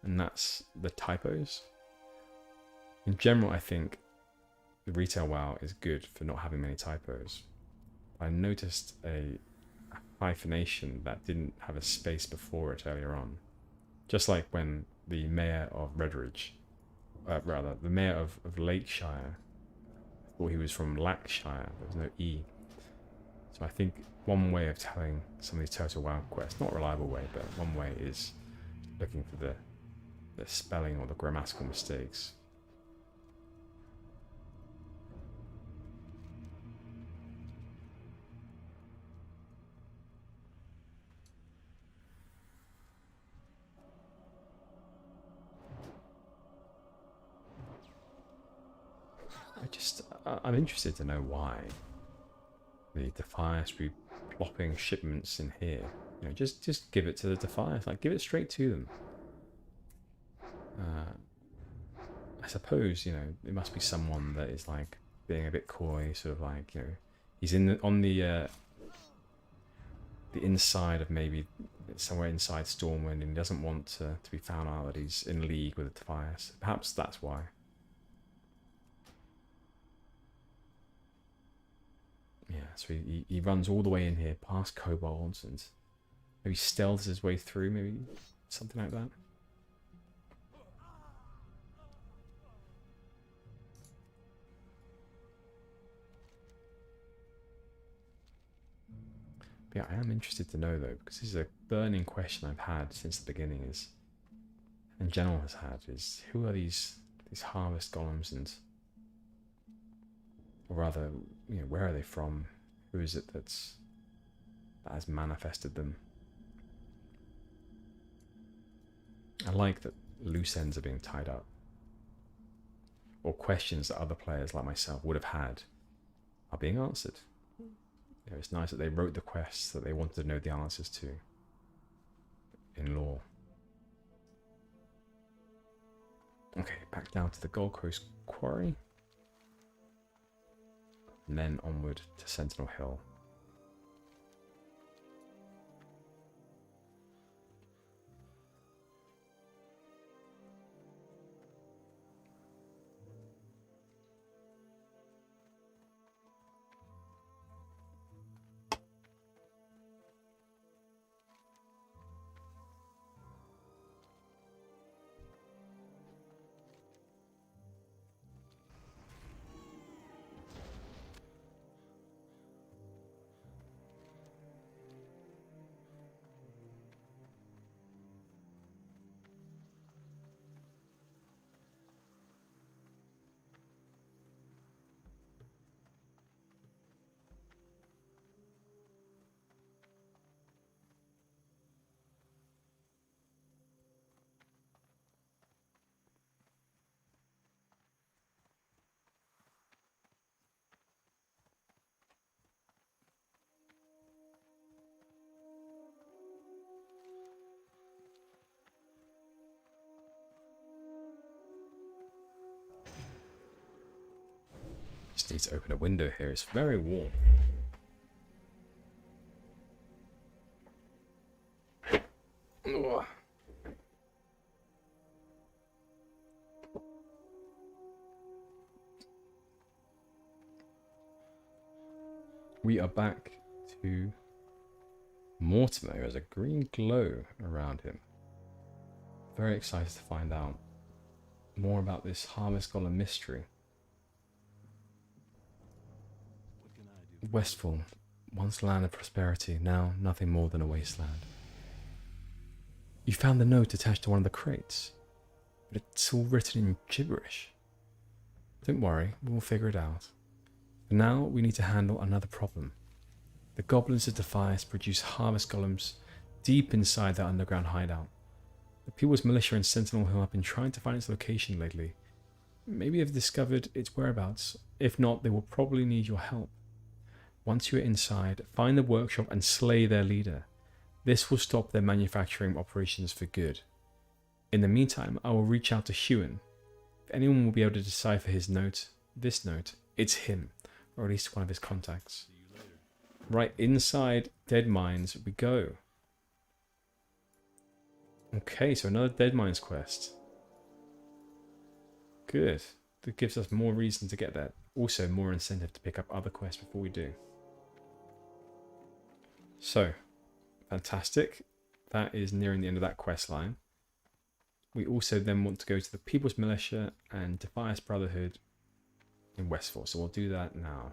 Speaker 1: and that's the typos. In general, I think the retail WoW is good for not having many typos. I noticed a hyphenation that didn't have a space before it earlier on. Just like when the mayor of Redridge, the mayor of Lakeshire, thought he was from Lackshire, there was no E. So I think one way of telling some of these Turtle WoW quests, not a reliable way, but one way is looking for the spelling or the grammatical mistakes. I'm interested to know why the Defias be plopping shipments in here. You know, just give it to the Defias, like give it straight to them. I suppose, you know, it must be someone that is like being a bit coy, sort of like, you know, he's on the inside of maybe somewhere inside Stormwind, and he doesn't want to be found out that he's in league with the Defias. Perhaps that's why. Yeah, so he runs all the way in here past kobolds and maybe stealths his way through, maybe something like that. But yeah, I am interested to know though, because this is a burning question I've had since the beginning, is, and Gennal has had, is who are these harvest golems, and, or rather, you know, where are they from? Who is it that has manifested them? I like that loose ends are being tied up, or questions that other players like myself would have had are being answered. You know, it's nice that they wrote the quests that they wanted to know the answers to in lore. Okay, back down to the Gold Coast Quarry. And then onward to Sentinel Hill. Just need to open a window here. It's very warm. Ugh. We are back to Mortimer, who has a green glow around him. Very excited to find out more about this Harvest Golem mystery. Westfall, once land of prosperity, now nothing more than a wasteland. You found the note attached to one of the crates, but it's all written in gibberish. Don't worry, we'll figure it out. For now, we need to handle another problem. The goblins of Defias produce harvest golems deep inside their underground hideout. The People's Militia in Sentinel Hill have been trying to find its location lately. Maybe they've discovered its whereabouts. If not, they will probably need your help. Once you are inside, find the workshop and slay their leader. This will stop their manufacturing operations for good. In the meantime, I will reach out to Huon. If anyone will be able to decipher his note, this note, it's him, or at least one of his contacts. Right inside Dead Mines we go. Okay, so another Dead Mines quest. Good. That gives us more reason to get there. Also, more incentive to pick up other quests before we do. So, fantastic. That is nearing the end of that quest line. We also then want to go to the People's Militia and Defias Brotherhood in Westfall. So we'll do that now.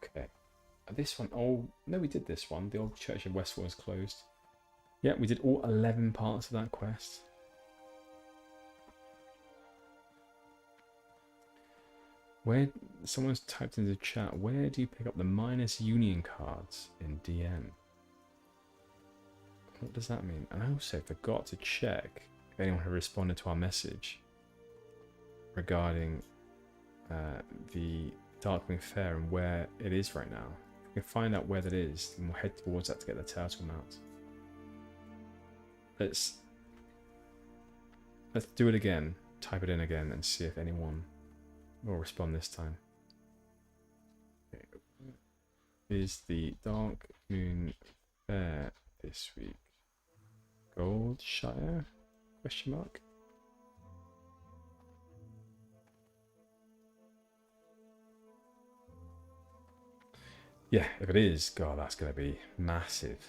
Speaker 1: Okay. This one, oh, no, we did this one. The old Church of Westfall is closed. Yeah, we did all 11 parts of that quest. Where, someone's typed into the chat, where do you pick up the minus union cards in DM? What does that mean? And I also forgot to check if anyone had responded to our message regarding the Darkwing Fair and where it is right now. If we can find out where that is, then we'll head towards that to get the turtle mount. Let's do it again. Type it in again and see if anyone will respond this time. Okay. Is the Dark Moon Fair this week? Goldshire? Question mark. Yeah, if it is, God, that's going to be massive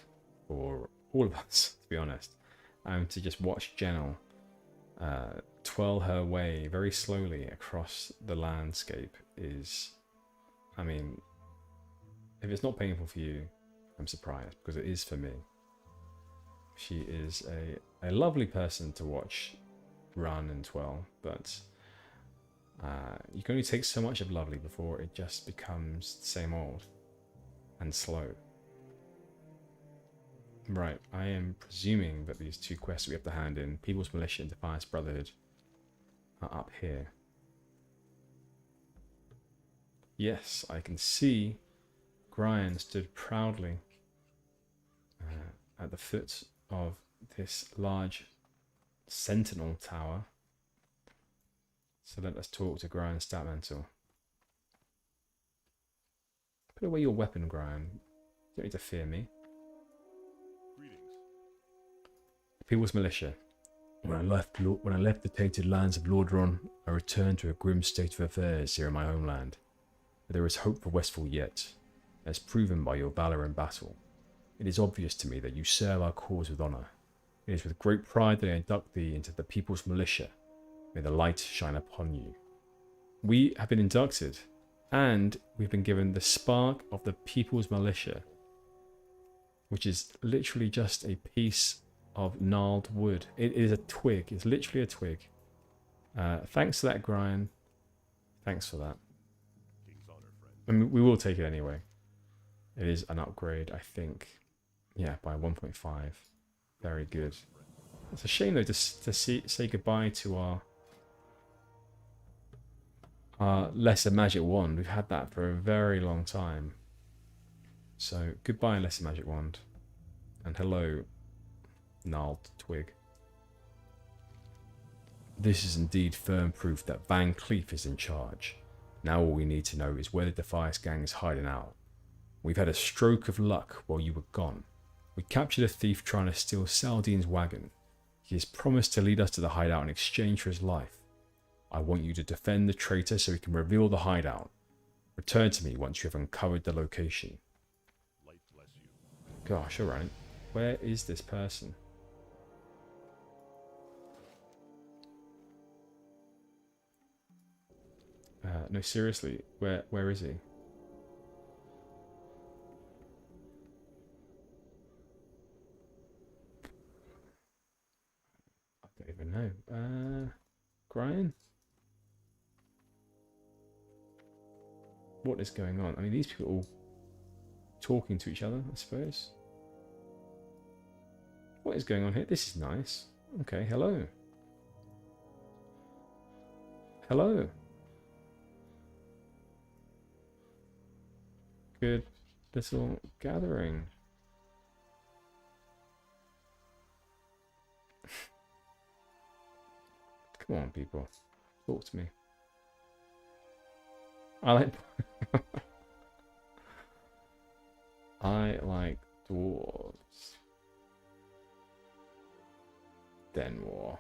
Speaker 1: for all of us, to be honest. To just watch Gennal twirl her way very slowly across the landscape is, I mean, if it's not painful for you, I'm surprised, because it is for me. She is a lovely person to watch run and twirl, but you can only take so much of lovely before it just becomes the same old and slow. Right, I am presuming that these two quests we have to hand in, People's Militia and Defias Brotherhood, are up here. Yes, I can see Brian stood proudly at the foot of this large sentinel tower. So let us talk to Brian Statmantle. Put away your weapon, Brian. You don't need to fear me. People's Militia. When I left the tainted lands of Lordron, I returned to a grim state of affairs here in my homeland. But there is hope for Westfall yet, as proven by your valour in battle. It is obvious to me that you serve our cause with honour. It is with great pride that I induct thee into the People's Militia. May the light shine upon you. We have been inducted, and we've been given the spark of the People's Militia, which is literally just a piece of gnarled wood. It is a twig. It's literally a twig. Thanks for that, Brian. Thanks for that. I mean, we will take it anyway. It is an upgrade, I think. Yeah, by 1.5. Very good. It's a shame, though, to say goodbye to our Lesser Magic Wand. We've had that for a very long time. So, goodbye, Lesser Magic Wand. And hello, gnarled twig. This is indeed firm proof that Van Cleef is in charge. Now all we need to know is where the Defias gang is hiding out. We've had a stroke of luck while you were gone. We captured a thief trying to steal Saldine's wagon. He has promised to lead us to the hideout in exchange for his life. I want you to defend the traitor so we can reveal the hideout. Return to me once you have uncovered the location.
Speaker 3: Light bless you.
Speaker 1: Gosh, alright. Where is this person? No, seriously, where is he? I don't even know. Brian? What is going on? I mean, these people are all talking to each other, I suppose. What is going on here? This is nice. Okay, hello. Hello. good little gathering. Come on, people. Talk to me. I like... I like dwarves. Den war.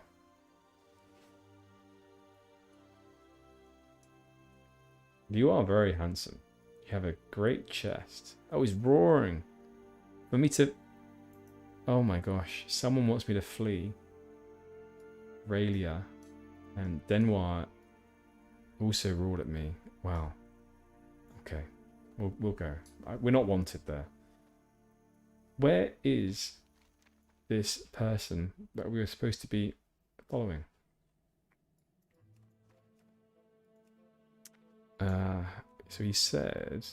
Speaker 1: You are very handsome. You have a great chest. Oh, he's roaring. For me to... Oh my gosh. Someone wants me to flee. Raylia and Denoir also roared at me. Wow. Okay. We'll go. We're not wanted there. Where is this person that we were supposed to be following? So he said...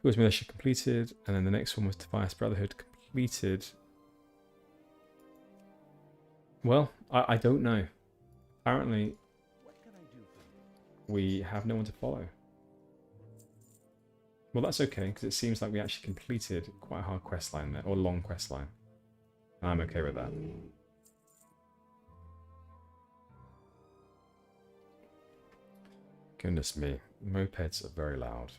Speaker 1: It was militia completed, and then the next one was Defiance Brotherhood completed. Well, I don't know. Apparently, we have no one to follow. Well, that's okay, because it seems like we actually completed quite a hard quest line there, or long quest line. I'm okay with that. Goodness me, mopeds are very loud.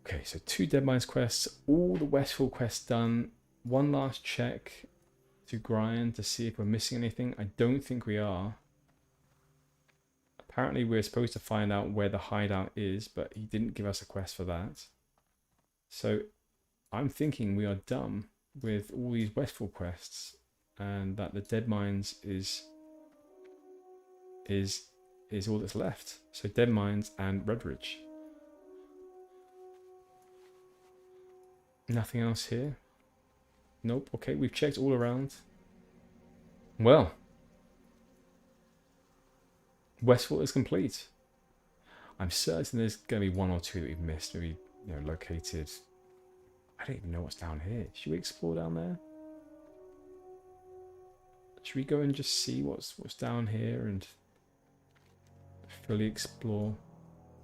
Speaker 1: Okay, so 2 Dead Mines quests, all the Westfall quests done. One last check to grind to see if we're missing anything. I don't think we are. Apparently we're supposed to find out where the hideout is, but he didn't give us a quest for that. So I'm thinking we are done with all these Westfall quests, and that the Dead Mines is all that's left. So Dead Mines and Redridge. Nothing else here? Nope. Okay, we've checked all around. Well, Westfall is complete. I'm certain there's going to be 1 or 2 that we've missed. Maybe, you know, located. I don't even know what's down here. Should we explore down there? Should we go and just see what's down here and fully explore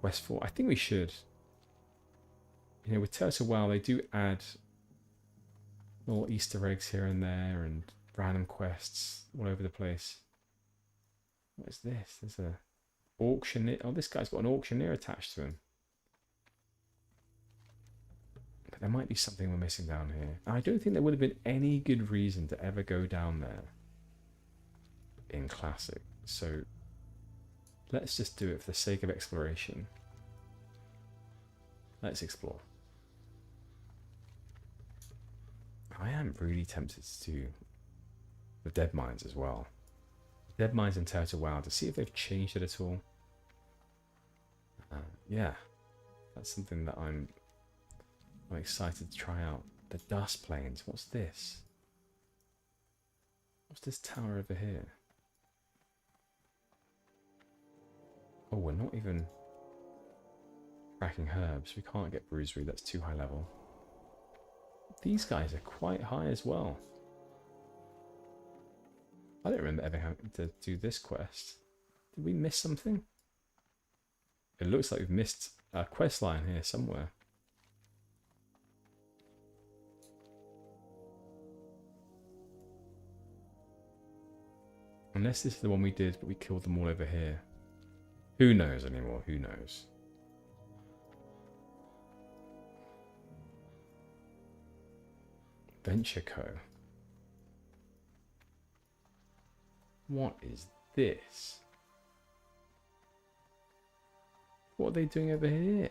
Speaker 1: Westfall? I think we should. You know, with Turtle WoW, they do add little Easter eggs here and there and random quests all over the place. What is this? There's a auctioneer. Oh, this guy's got an auctioneer attached to him. But there might be something we're missing down here. I don't think there would have been any good reason to ever go down there in Classic. So let's just do it for the sake of exploration. Let's explore. I am really tempted to do the Dead Mines as well. Dead Mines and Turtle WoW to see if they've changed it at all. Yeah, that's something that I'm excited to try out. The Dust Plains. What's this? What's this tower over here? Oh, we're not even cracking herbs. We can't get bruisery. That's too high level. These guys are quite high as well. I don't remember ever having to do this quest. Did we miss something? It looks like we've missed a quest line here somewhere. Unless this is the one we did, but we killed them all over here. Who knows anymore? Who knows? Venture Co. What is this? What are they doing over here?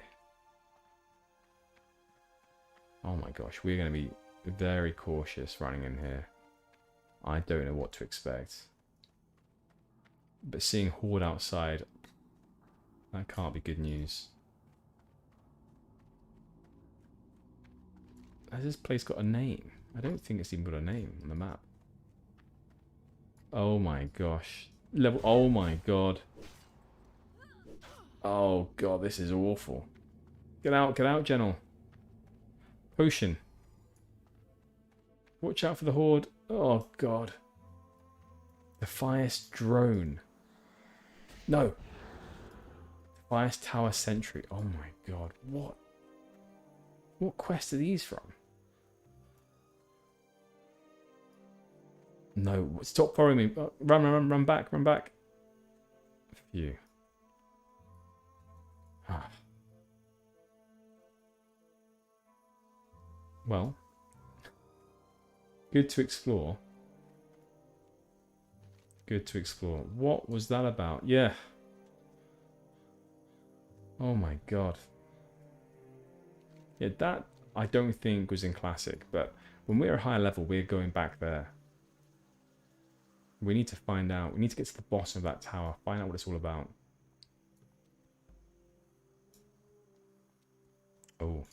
Speaker 1: Oh my gosh, we're going to be very cautious running in here. I don't know what to expect. But seeing Horde outside, that can't be good news. Has this place got a name? I don't think it's even got a name on the map. Oh my gosh. Level. Oh my god. Oh god, this is awful. Get out, Gennal. Potion. Watch out for the horde. Oh, God. Defias drone. No. Defias tower sentry. Oh, my God. What? What quest are these from? No. Stop following me. Run back. Run back. Phew. Ah. Well. Good to explore. Good to explore. What was that about? Yeah. Oh my god. Yeah, that I don't think was in Classic, but when we're a higher level, we're going back there. We need to find out. We need to get to the bottom of that tower, find out what it's all about. Oh.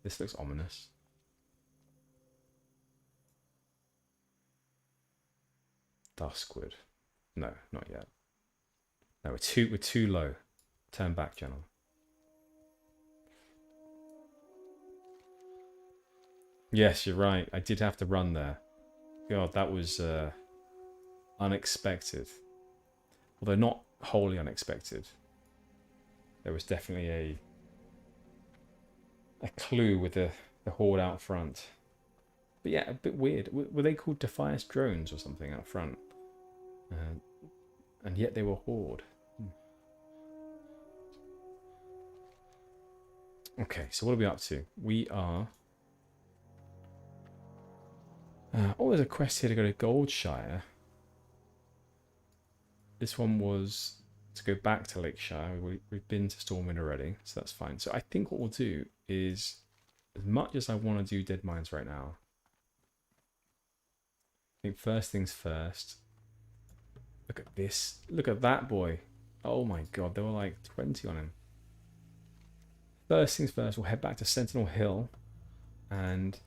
Speaker 1: This looks ominous. Duskwood. No, not yet. No, we're too low. Turn back, Gennal. Yes, you're right. I did have to run there. God, that was unexpected. Although not wholly unexpected. There was definitely a clue with the horde out front. But yeah, a bit weird. Were they called Defias drones or something out front? And yet they were horde. Okay, so what are we up to? We are... oh, there's a quest here to go to Goldshire. This one was to go back to Lakeshire. We've been to Stormwind already, so that's fine. So I think what we'll do is, as much as I want to do Dead Mines right now, I think first things first. Look at this. Look at that boy. Oh my god, there were like 20 on him. First things first, we'll head back to Sentinel Hill. And...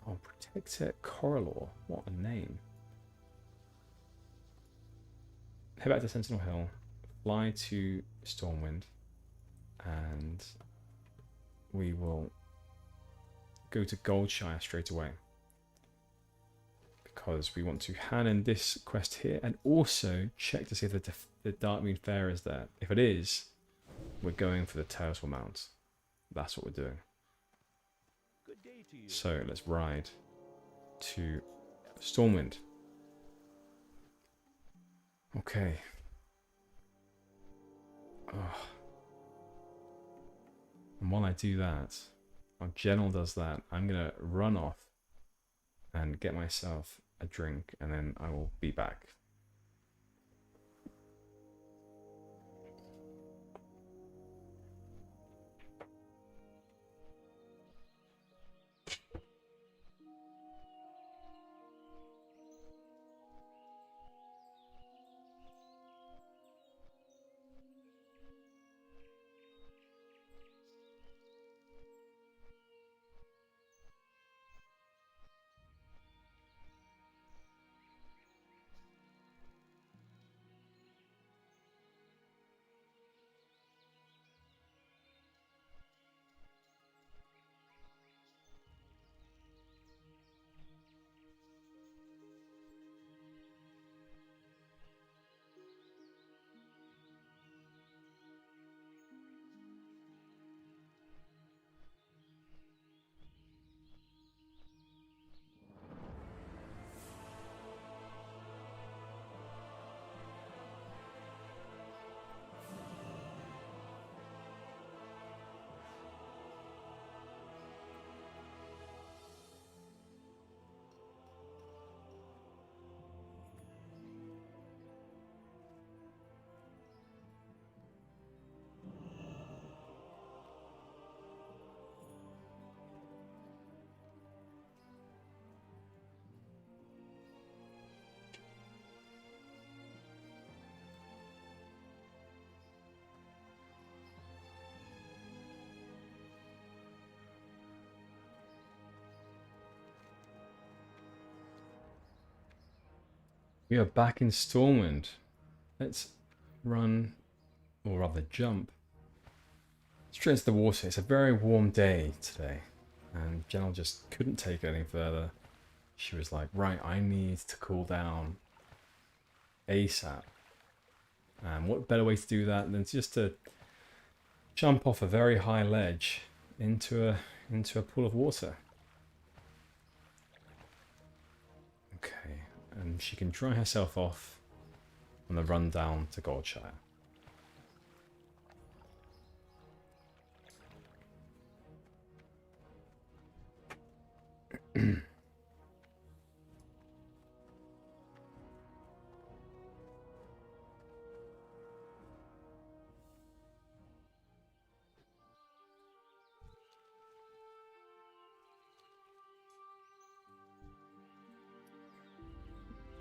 Speaker 1: oh, Protector Corridor. What a name. Head back to Sentinel Hill. Fly to Stormwind. And... we will go to Goldshire straight away. Because we want to hand in this quest here and also check to see if the Darkmoon Fair is there. If it is, we're going for the Terraswell Mount. That's what we're doing.
Speaker 3: Good day to you.
Speaker 1: So let's ride to Stormwind. Okay. Oh. And while I do that, while Gennal does that, I'm going to run off and get myself a drink, and then I will be back. We are back in Stormwind. Let's run, or rather jump, straight into the water. It's a very warm day today. And Gennal just couldn't take it any further. She was like, right, I need to cool down ASAP. And what better way to do that than just to jump off a very high ledge into a pool of water. Okay, and she can dry herself off on the run down to Goldshire.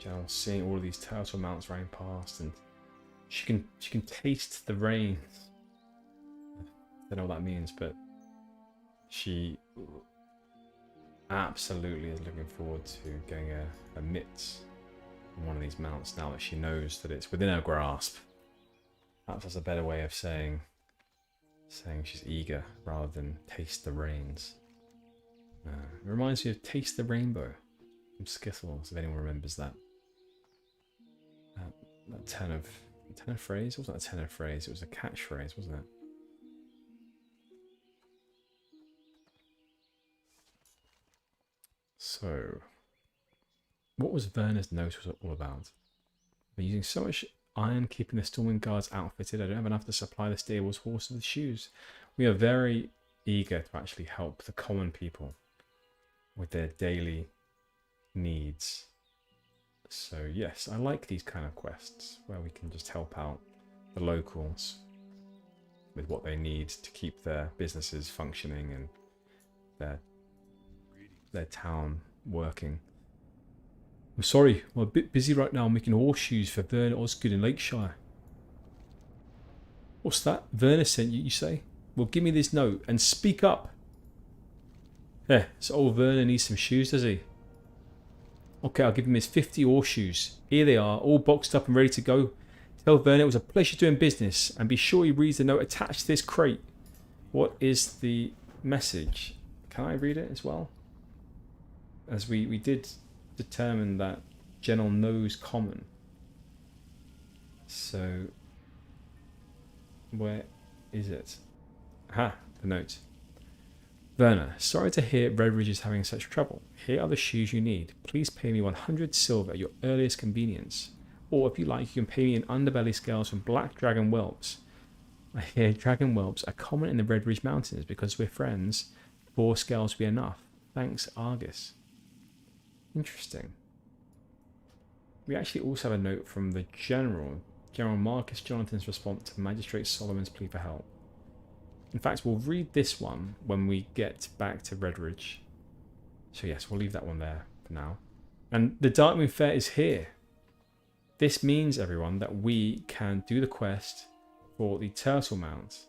Speaker 1: Gennal seeing all of these turtle mounts running past, and she can taste the rain. I don't know what that means, but she absolutely is looking forward to getting a mitts on one of these mounts now that she knows that it's within her grasp. Perhaps that's a better way of saying she's eager rather than taste the rains. It reminds me of Taste the Rainbow from Skittles, if anyone remembers that. That tenor phrase? It wasn't a tenor phrase, it was a catchphrase, wasn't it? So, what was Werner's note all about? We're using so much iron keeping the Storming Guards outfitted, I don't have enough to supply the stables, horses, and shoes. We are very eager to actually help the common people with their daily needs. So yes, I like these kind of quests where we can just help out the locals with what they need to keep their businesses functioning and their town working. I'm sorry, I'm a bit busy right now making horseshoes for Werner Osgood in Lakeshire. What's that? Werner sent you, you say? Well, give me this note and speak up. Yeah, so old Werner needs some shoes, does he? Okay, I'll give him his 50 horseshoes. Here they are, all boxed up and ready to go. Tell Werner it was a pleasure doing business, and be sure he reads the note attached to this crate. What is the message? Can I read it as well? As we did determine that Gennal knows common. So, where is it? Aha, the note. Werner, sorry to hear Redridge is having such trouble. Here are the shoes you need. Please pay me 100 silver at your earliest convenience. Or if you like, you can pay me in underbelly scales from black dragon whelps. I hear dragon whelps are common in the Redridge Mountains because we're friends. 4 scales will be enough. Thanks, Argus. Interesting. We actually also have a note from the General Marcus Jonathan's response to Magistrate Solomon's plea for help. In fact, we'll read this one when we get back to Redridge. So yes, we'll leave that one there for now. And the Darkmoon Fair is here. This means, everyone, that we can do the quest for the Turtle Mount.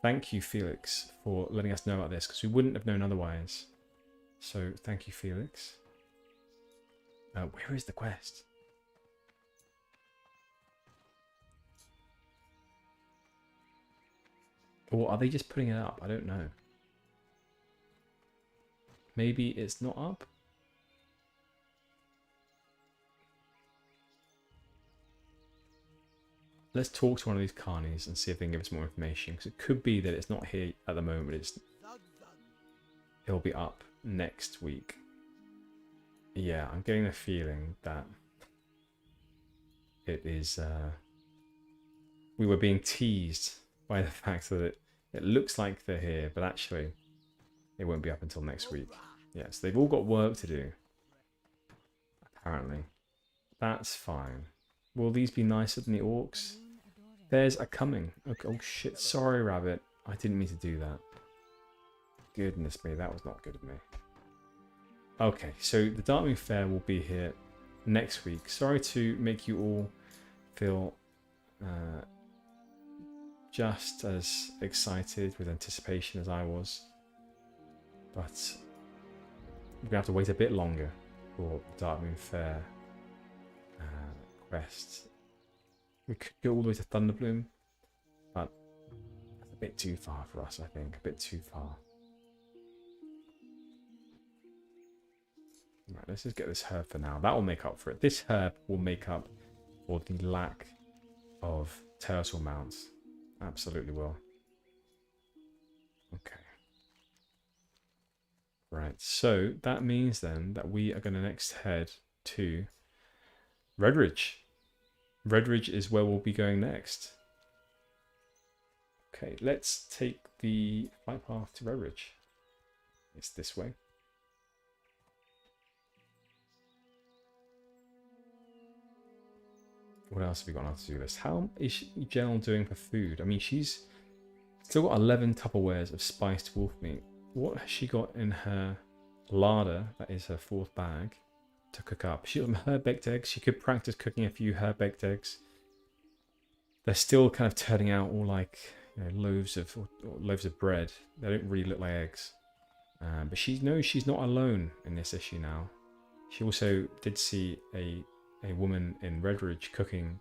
Speaker 1: Thank you, Felix, for letting us know about this, because we wouldn't have known otherwise. So thank you, Felix. Where is the quest? Or are they just putting it up? I don't know. Maybe it's not up? Let's talk to one of these carnies and see if they can give us more information. Because it could be that it's not here at the moment. It'll be up next week. Yeah, I'm getting the feeling that it is... we were being teased by the fact that it looks like they're here, but actually it won't be up until next week. Yes, they've all got work to do, apparently. That's fine. Will these be nicer than the orcs? There's a coming. Okay. Oh shit, sorry Rabbit. I didn't mean to do that. Goodness me, that was not good of me. Okay, so the Darkmoon Fair will be here next week. Sorry to make you all feel just as excited with anticipation as I was, but we're gonna have to wait a bit longer for the Darkmoon Fair quest. We could go all the way to Thunderbloom, but that's a bit too far for us, I think. A bit too far. Right, let's just get this herb for now. That will make up for it. This herb will make up for the lack of turtle mounts. Absolutely will. Okay. Right, so that means then that we are going to next head to Redridge. Redridge is where we'll be going next. Okay, let's take the flight path to Redridge. It's this way. What else have we got on our to-do list? How is Gennal doing for food? I mean, she's still got 11 Tupperwares of spiced wolf meat. What has she got in her larder? That is her 4th bag to cook up. She got some herb-baked eggs. She could practice cooking a few herb-baked eggs. They're still kind of turning out all like, you know, loaves of bread. They don't really look like eggs. But she knows she's not alone in this issue now. She also did see a woman in Redridge cooking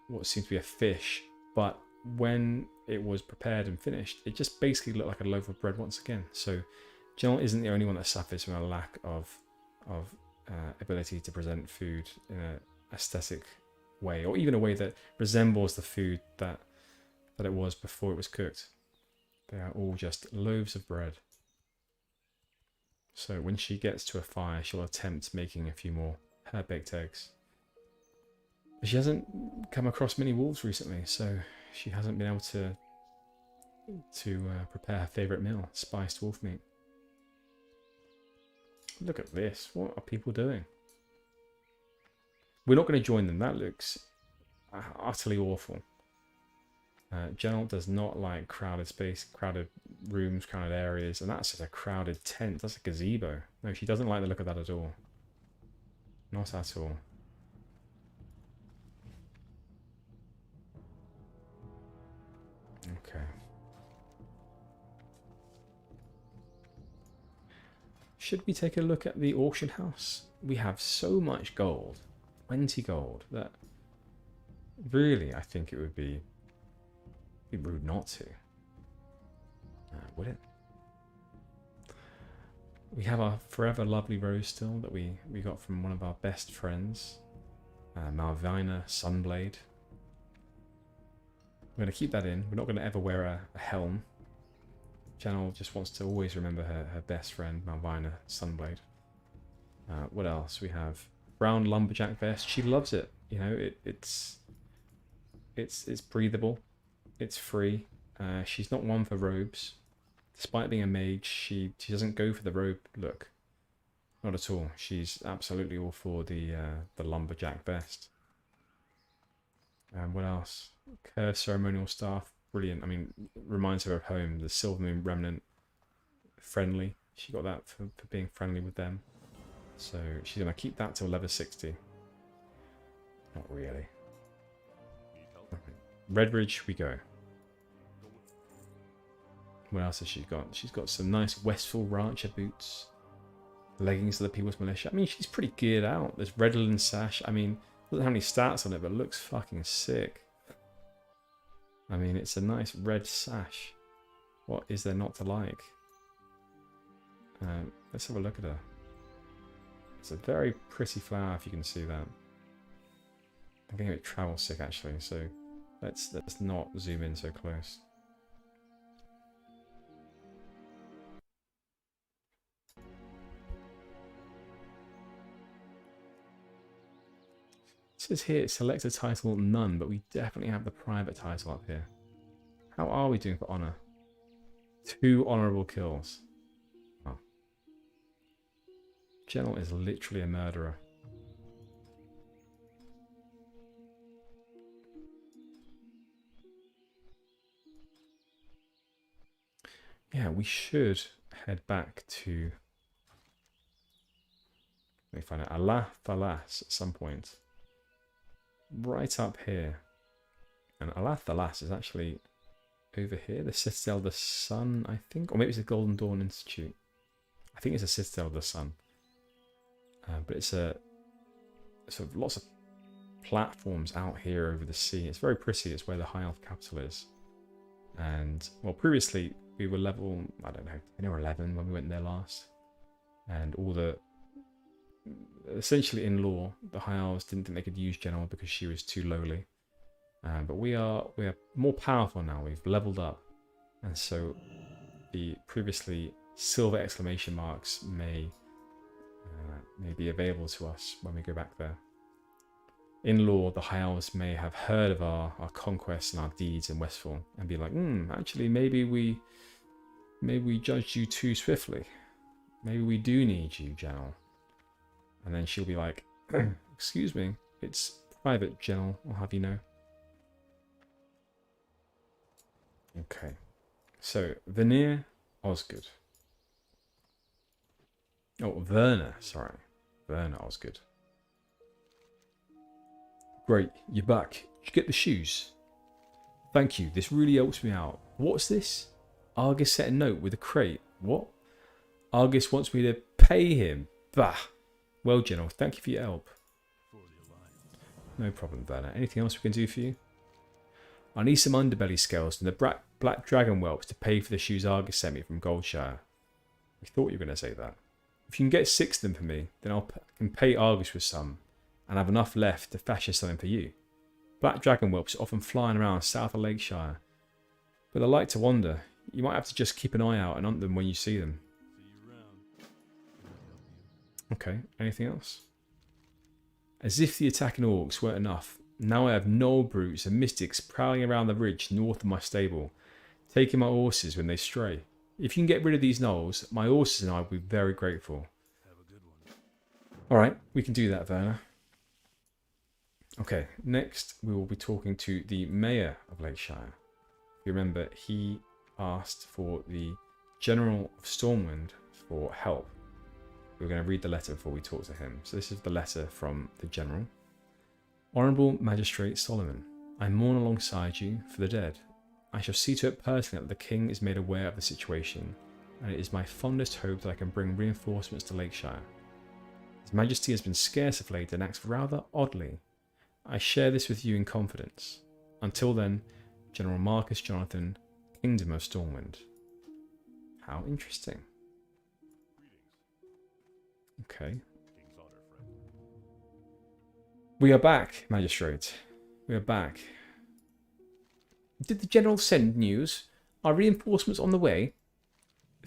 Speaker 1: what seems to be a fish, but when it was prepared and finished, it just basically looked like a loaf of bread once again. So Gennal isn't the only one that suffers from a lack of ability to present food in an aesthetic way, or even a way that resembles the food that it was before it was cooked. They are all just loaves of bread. So when she gets to a fire, she'll attempt making a few more herb-baked eggs. But she hasn't come across many wolves recently, so she hasn't been able to prepare her favourite meal, spiced wolf meat. Look at this. What are people doing? We're not going to join them. That looks utterly awful. Gennal does not like crowded space, crowded rooms, crowded areas, and that's just a crowded tent. That's a gazebo. No, she doesn't like the look of that at all. Not at all. Okay. Should we take a look at the auction house? We have so much gold, 20 gold, that really I think it would be rude not to. Would it? We have our forever lovely rose still that we got from one of our best friends, Malvina Sunblade. We're going to keep that in. We're not going to ever wear a helm. Gennal just wants to always remember her best friend, Malvina Sunblade. What else? We have brown lumberjack vest. She loves it. You know, it's breathable. It's free. She's not one for robes. Despite being a mage, she doesn't go for the robe look. Not at all. She's absolutely all for the lumberjack vest. And what else? Her ceremonial staff, brilliant. I mean, reminds her of home. The Silver Moon Remnant, friendly. She got that for being friendly with them. So she's gonna keep that till level 60. Not really. Okay. Redridge, we go. What else has she got? She's got some nice Westfall Rancher boots. Leggings of the People's Militia. I mean, she's pretty geared out. There's Redland sash. I mean, doesn't have any stats on it, but looks fucking sick. I mean, it's a nice red sash. What is there not to like? Let's have a look at her. It's a very pretty flower, if you can see that. I'm getting a bit travel sick, actually, so let's not zoom in so close. It says here, select a title, none, but we definitely have the private title up here. How are we doing for honour? 2 honourable kills. Oh. Gennal is literally a murderer. Yeah, we should head back to... Let me find out. Alathalas at some point. Right up here. And Alathalas is actually over here. The Citadel of the Sun, I think. Or maybe it's the Golden Dawn Institute. I think it's the Citadel of the Sun. But it's a sort of lots of platforms out here over the sea. It's very pretty. It's where the High Elf capital is. And, well, previously we were level, I don't know, 10 or 11 when we went there last. And all the essentially in lore, the High Elves didn't think they could use Gennal because she was too lowly. But we are more powerful now. We've leveled up, and so the previously silver exclamation marks may be available to us when we go back there. In lore, the High Elves may have heard of our conquests and our deeds in Westfall and be like, actually, maybe we judged you too swiftly. Maybe we do need you, Gennal. And then she'll be like, excuse me, it's private, Gennal, I'll have you know. Okay, so Veneer, Osgood. Oh, Verna, sorry. Verna, Osgood. Great, you're back. Did you get the shoes? Thank you, this really helps me out. What's this? Argus sent a note with a crate. What? Argus wants me to pay him. Bah. Well, Gennal, thank you for your help. No problem, Verna. Anything else we can do for you? I need some underbelly scales and the black dragon whelps to pay for the shoes Argus sent me from Goldshire. We thought you were going to say that. If you can get 6 of them for me, then I can pay Argus with some, and have enough left to fashion something for you. Black dragon whelps are often flying around south of Lakeshire, but they like to wander. You might have to just keep an eye out and hunt them when you see them. Okay, anything else? As if the attacking orcs weren't enough, now I have gnoll brutes and mystics prowling around the ridge north of my stable, taking my horses when they stray. If you can get rid of these gnolls, my horses and I will be very grateful. Alright, we can do that, Verna. Okay, next we will be talking to the Mayor of Lakeshire. If you remember, he asked for the General of Stormwind for help. We're going to read the letter before we talk to him. So this is the letter from the General. Honourable Magistrate Solomon, I mourn alongside you for the dead. I shall see to it personally that the King is made aware of the situation, and it is my fondest hope that I can bring reinforcements to Lakeshire. His Majesty has been scarce of late and acts rather oddly. I share this with you in confidence. Until then, General Marcus Jonathan, Kingdom of Stormwind. How interesting. Okay. We are back, Magistrate. We are back. Did the General send news? Are reinforcements on the way?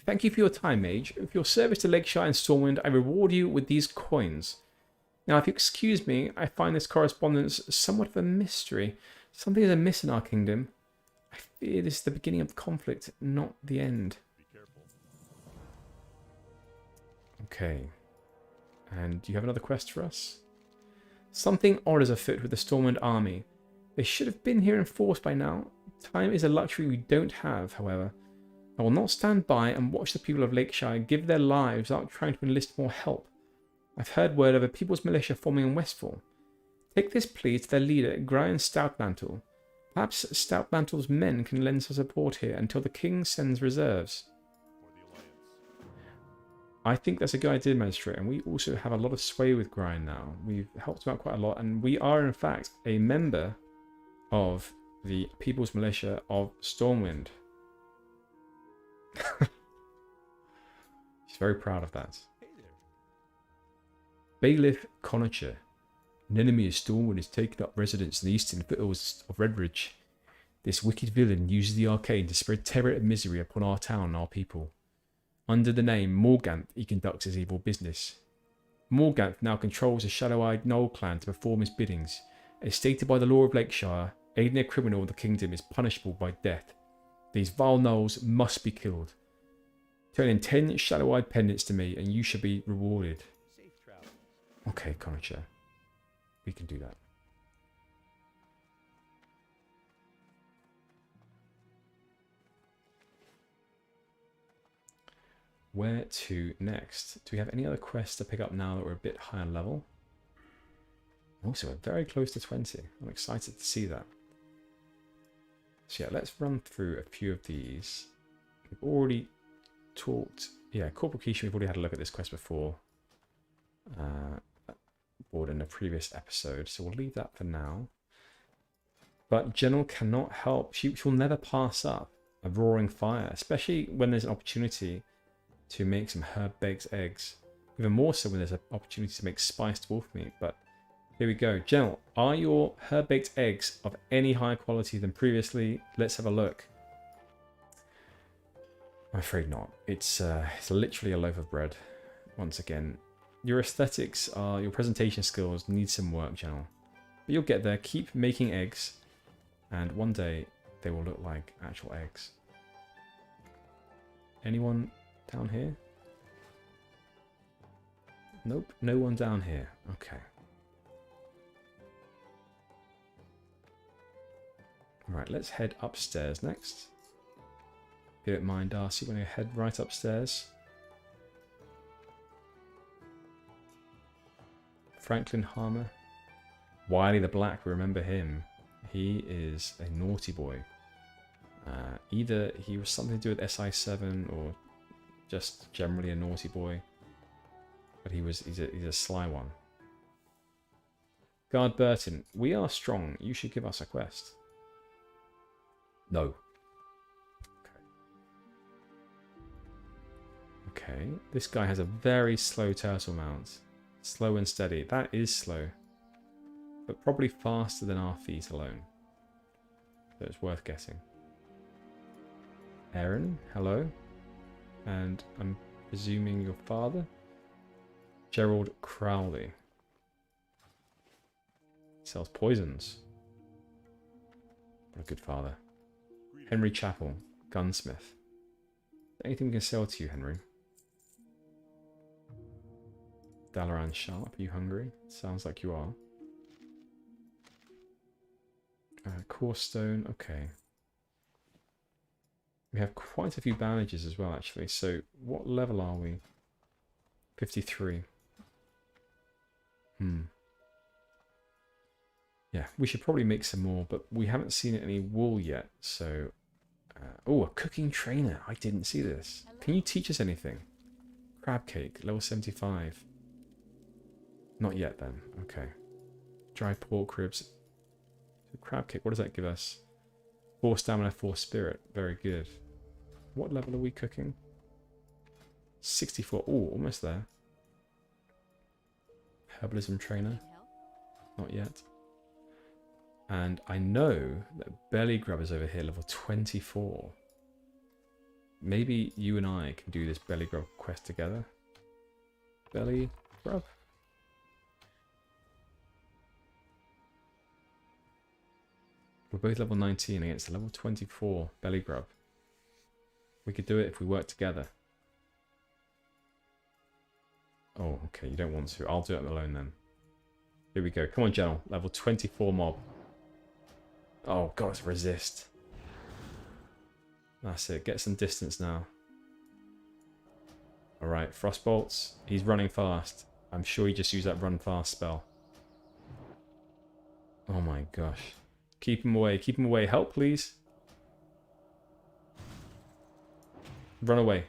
Speaker 1: Thank you for your time, Mage. For your service to Lakeshire and Stormwind, I reward you with these coins. Now, if you excuse me, I find this correspondence somewhat of a mystery. Something is amiss in our kingdom. I fear this is the beginning of the conflict, not the end.
Speaker 3: Be careful.
Speaker 1: Okay. And do you have another quest for us? Something odd is afoot with the Stormwind army. They should have been here in force by now. Time is a luxury we don't have, however. I will not stand by and watch the people of Lakeshire give their lives without trying to enlist more help. I've heard word of a people's militia forming in Westfall. Take this plea to their leader, Brian Stoutmantle. Perhaps Stoutmantle's men can lend some support here until the king sends reserves.
Speaker 3: Or the Alliance.
Speaker 1: I think that's a good idea, Magistrate, and we also have a lot of sway with Grind now. We've helped him out quite a lot, and we are in fact a member of the People's Militia of Stormwind. He's very proud of that.
Speaker 3: Hey there.
Speaker 1: Bailiff Connacher. An enemy of Stormwind has taken up residence in the eastern foothills of Redridge. This wicked villain uses the arcane to spread terror and misery upon our town and our people. Under the name Morganth, he conducts his evil business. Morganth now controls the shadow-eyed Gnoll clan to perform his biddings. As stated by the law of Lakeshire, aiding a criminal in the kingdom is punishable by death. These vile Gnolls must be killed. Turn in 10 shadow-eyed pendants to me and you shall be rewarded.
Speaker 3: Safe travels.
Speaker 1: Okay, Connacher. We can do that. Where to next? Do we have any other quests to pick up now that we're a bit higher level? Also, we're very close to 20. I'm excited to see that. So yeah, let's run through a few of these. We've already talked... Yeah, Corporal Keisha, we've already had a look at this quest before. Board in a previous episode, so we'll leave that for now. But Gennal cannot help. She will never pass up a roaring fire, especially when there's an opportunity to make some herb baked eggs. Even more so when there's an opportunity to make spiced wolf meat. But here we go. Gennal, are your herb-baked eggs of any higher quality than previously? Let's have a look. I'm afraid not. It's literally a loaf of bread. Once again, your aesthetics are, your presentation skills need some work, Gennal. But you'll get there. Keep making eggs, and one day they will look like actual eggs. Anyone down here? Nope, no one down here. Okay. Alright, let's head upstairs next. If you don't mind, Darcy, we're going to head right upstairs. Franklin Harmer. Wiley the Black, we remember him. He is a naughty boy. Either he was something to do with SI7 or just generally a naughty boy. But he's a sly one. Guard Burton, we are strong. You should give us a quest. No. Okay, this guy has a very slow turtle mount. Slow and steady. That is slow. But probably faster than our feet alone. So it's worth getting. Aaron, hello. And I'm presuming your father? Gerald Crowley. Sells poisons. What a good father. Henry Chappell, gunsmith. Anything we can sell to you, Henry? Dalaran Sharp, are you hungry? Sounds like you are. Core stone, okay. We have quite a few bandages as well, actually. So, what level are we? 53. Yeah, we should probably make some more, but we haven't seen any wool yet, so... oh, a cooking trainer. I didn't see this. Can you teach us anything? Crab cake, level 75. Not yet, then. Okay. Dry pork ribs. Crab cake, what does that give us? 4 stamina, 4 spirit. Very good. What level are we cooking? 64. Oh, almost there. Herbalism trainer. Not yet. And I know that Belly Grub is over here, level 24. Maybe you and I can do this Belly Grub quest together. Belly Grub? We're both level 19 against a level 24 Belly Grub. We could do it if we work together. Oh, okay, you don't want to. I'll do it alone then. Here we go. Come on, Gennal. Level 24 mob. Oh, God, it's resist. That's it. Get some distance now. Alright, Frostbolts. He's running fast. I'm sure he just used that run fast spell. Oh my gosh. Keep him away. Keep him away. Help, please. Run away.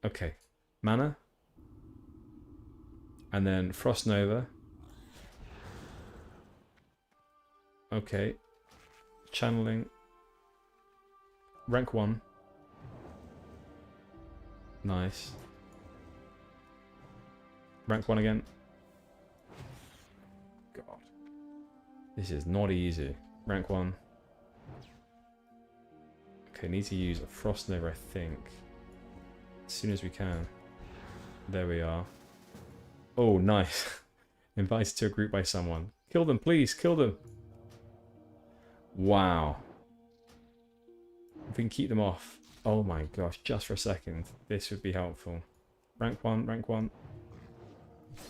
Speaker 1: Okay. Mana. And then Frost Nova. Okay. Channeling. Rank 1. Nice. Rank 1 again. God. This is not easy. Rank 1. Okay, need to use a Frost Nova, I think. As soon as we can. There we are. Oh, nice. Invited to a group by someone. Kill them, please. Kill them. Wow. If we can keep them off. Oh my gosh, just for a second. This would be helpful. Rank 1, rank 1.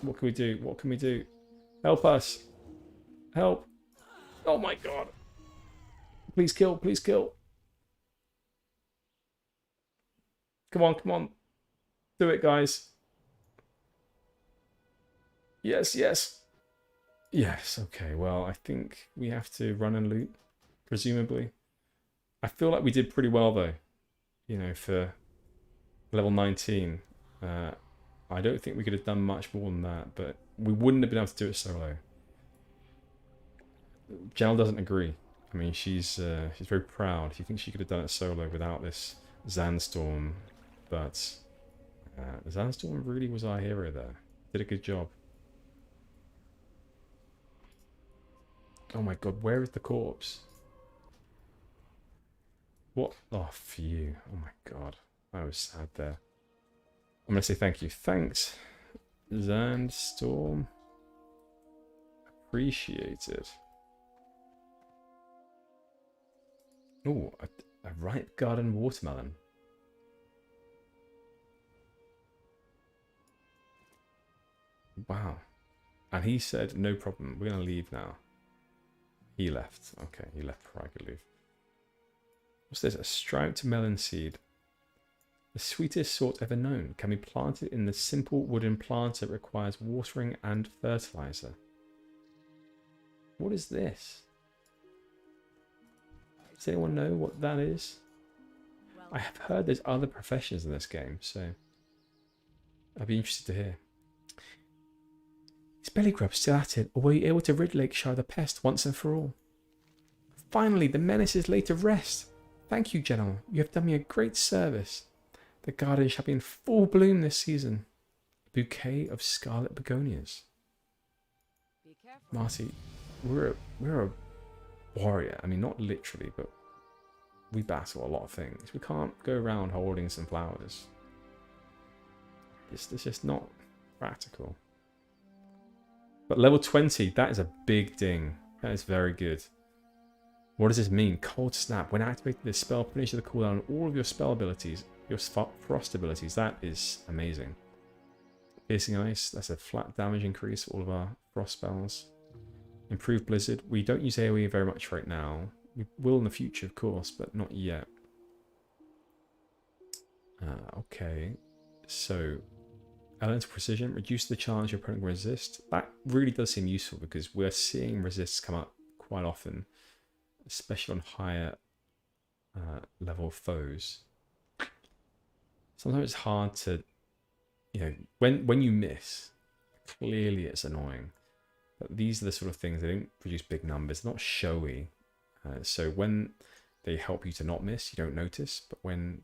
Speaker 1: What can we do? What can we do? Help us. Help. Oh my god. Please kill, please kill. Come on, come on. Do it, guys. Yes, yes. Yes, okay. Well, I think we have to run and loot, presumably. I feel like we did pretty well, though. You know, for level 19. I don't think we could have done much more than that, but we wouldn't have been able to do it solo. Gennal doesn't agree. I mean, she's very proud. She thinks she could have done it solo without this Zandstorm, but Zandstorm really was our hero there. Did a good job. Oh my god, where is the corpse? What? Oh, phew. Oh my god. I was sad there. I'm going to say thank you. Thanks, Zandstorm. Appreciate it. Oh, a ripe garden watermelon. Wow. And he said, no problem. We're going to leave now. He left. Okay, he left before I could leave. What's this? A striped melon seed. The sweetest sort ever known. Can be planted in the simple wooden planter. It requires watering and fertilizer. What is this? Does anyone know what that is? I have heard there's other professions in this game, so I'd be interested to hear. Is Bellygrub still at it, or were you able to rid Lakeshire of the pest once and for all? Finally, the menace is laid to rest. Thank you, Gennal. You have done me a great service. The garden shall be in full bloom this season. A bouquet of scarlet begonias.
Speaker 2: Be careful.
Speaker 1: Marty, we're a warrior. I mean, not literally, but we battle a lot of things. We can't go around holding some flowers. It's just not practical. But level 20, that is a big ding. That is very good. What does this mean? Cold Snap. When activated, this spell finishes the cooldown on all of your spell abilities, your frost abilities. That is amazing. Piercing Ice, that's a flat damage increase for all of our frost spells. Improved Blizzard. We don't use AoE very much right now. We will in the future, of course, but not yet. Okay. So, Elemental Precision. Reduce the chance your opponent will resist. That really does seem useful because we're seeing resists come up quite often, especially on higher level foes. Sometimes it's hard to, you know, when you miss, clearly it's annoying. But these are the sort of things, they don't produce big numbers, they're not showy. So when they help you to not miss, you don't notice. But when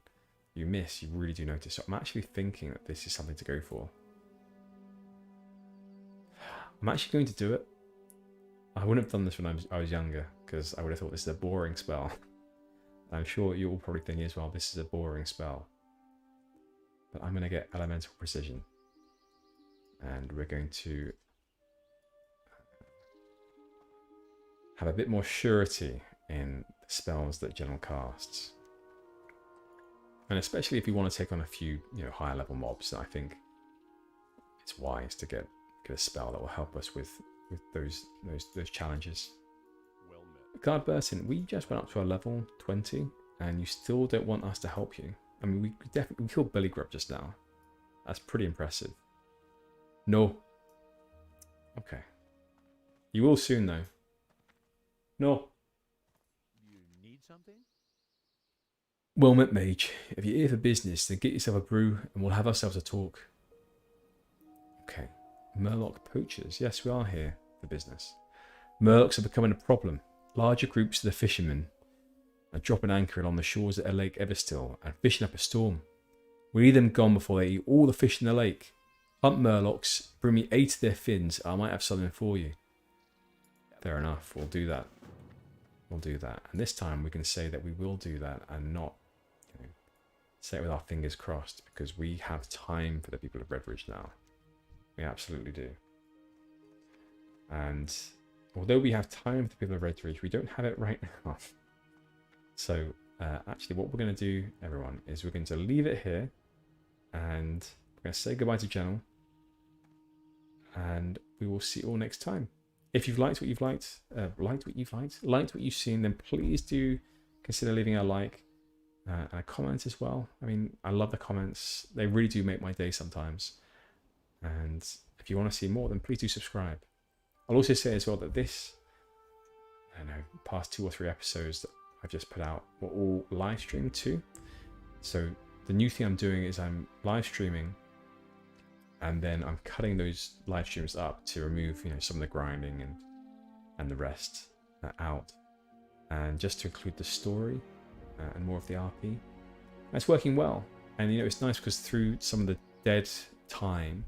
Speaker 1: you miss, you really do notice. So I'm actually thinking that this is something to go for. I'm actually going to do it. I wouldn't have done this when I was younger, because I would have thought this is a boring spell. I'm sure you all probably think as well, this is a boring spell. But I'm going to get Elemental Precision. And we're going to have a bit more surety in the spells that Gennal casts. And especially if you want to take on a few, you know, higher level mobs, I think it's wise to get a spell that will help us with those challenges.
Speaker 3: Well met.
Speaker 1: Guard Burton, we just went up to a level 20 and you still don't want us to help you. I mean, we killed Bellygrub just now. That's pretty impressive. No. Okay. You will soon though. No.
Speaker 3: You need something?
Speaker 1: Well met, Mage. If you're here for business, then get yourself a brew and we'll have ourselves a talk. Okay. Murloc poachers. Yes, we are here for business. Murlocs are becoming a problem. Larger groups of the fishermen are dropping anchor along the shores of Lake Everstill and fishing up a storm. We need them gone before they eat all the fish in the lake. Hunt Murlocs, bring me 8 of their fins, I might have something for you. Fair enough, we'll do that. We'll do that. And this time we can say that we will do that and not, you know, say it with our fingers crossed, because we have time for the people of Redbridge now. We absolutely do. And although we have time for the people of Redbridge, we don't have it right now. So actually what we're going to do, everyone, is we're going to leave it here and we're going to say goodbye to Gennal, and we will see you all next time. If you've liked what you've liked what you've seen, then please do consider leaving a like and a comment as well. I mean, I love the comments. They really do make my day sometimes. And if you want to see more, then please do subscribe. I'll also say as well that this, I don't know, past 2 or 3 episodes that I've just put out were all live streamed too. So the new thing I'm doing is I'm live streaming and then I'm cutting those live streams up to remove, you know, some of the grinding and the rest out, and just to include the story and more of the RP. And it's working well, and you know, it's nice because through some of the dead time,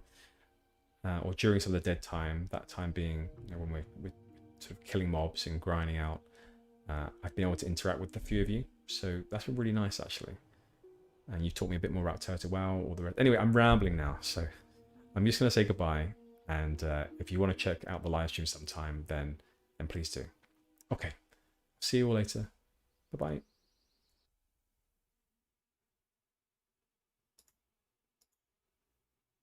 Speaker 1: or during some of the dead time, that time being, you know, when we're sort of killing mobs and grinding out, I've been able to interact with a few of you. So that's been really nice, actually. And you taught me a bit more about Turtle WoW, all the rest. Anyway, I'm rambling now, so I'm just going to say goodbye. And if you want to check out the live stream sometime, then please do. Okay. See you all later. Bye-bye.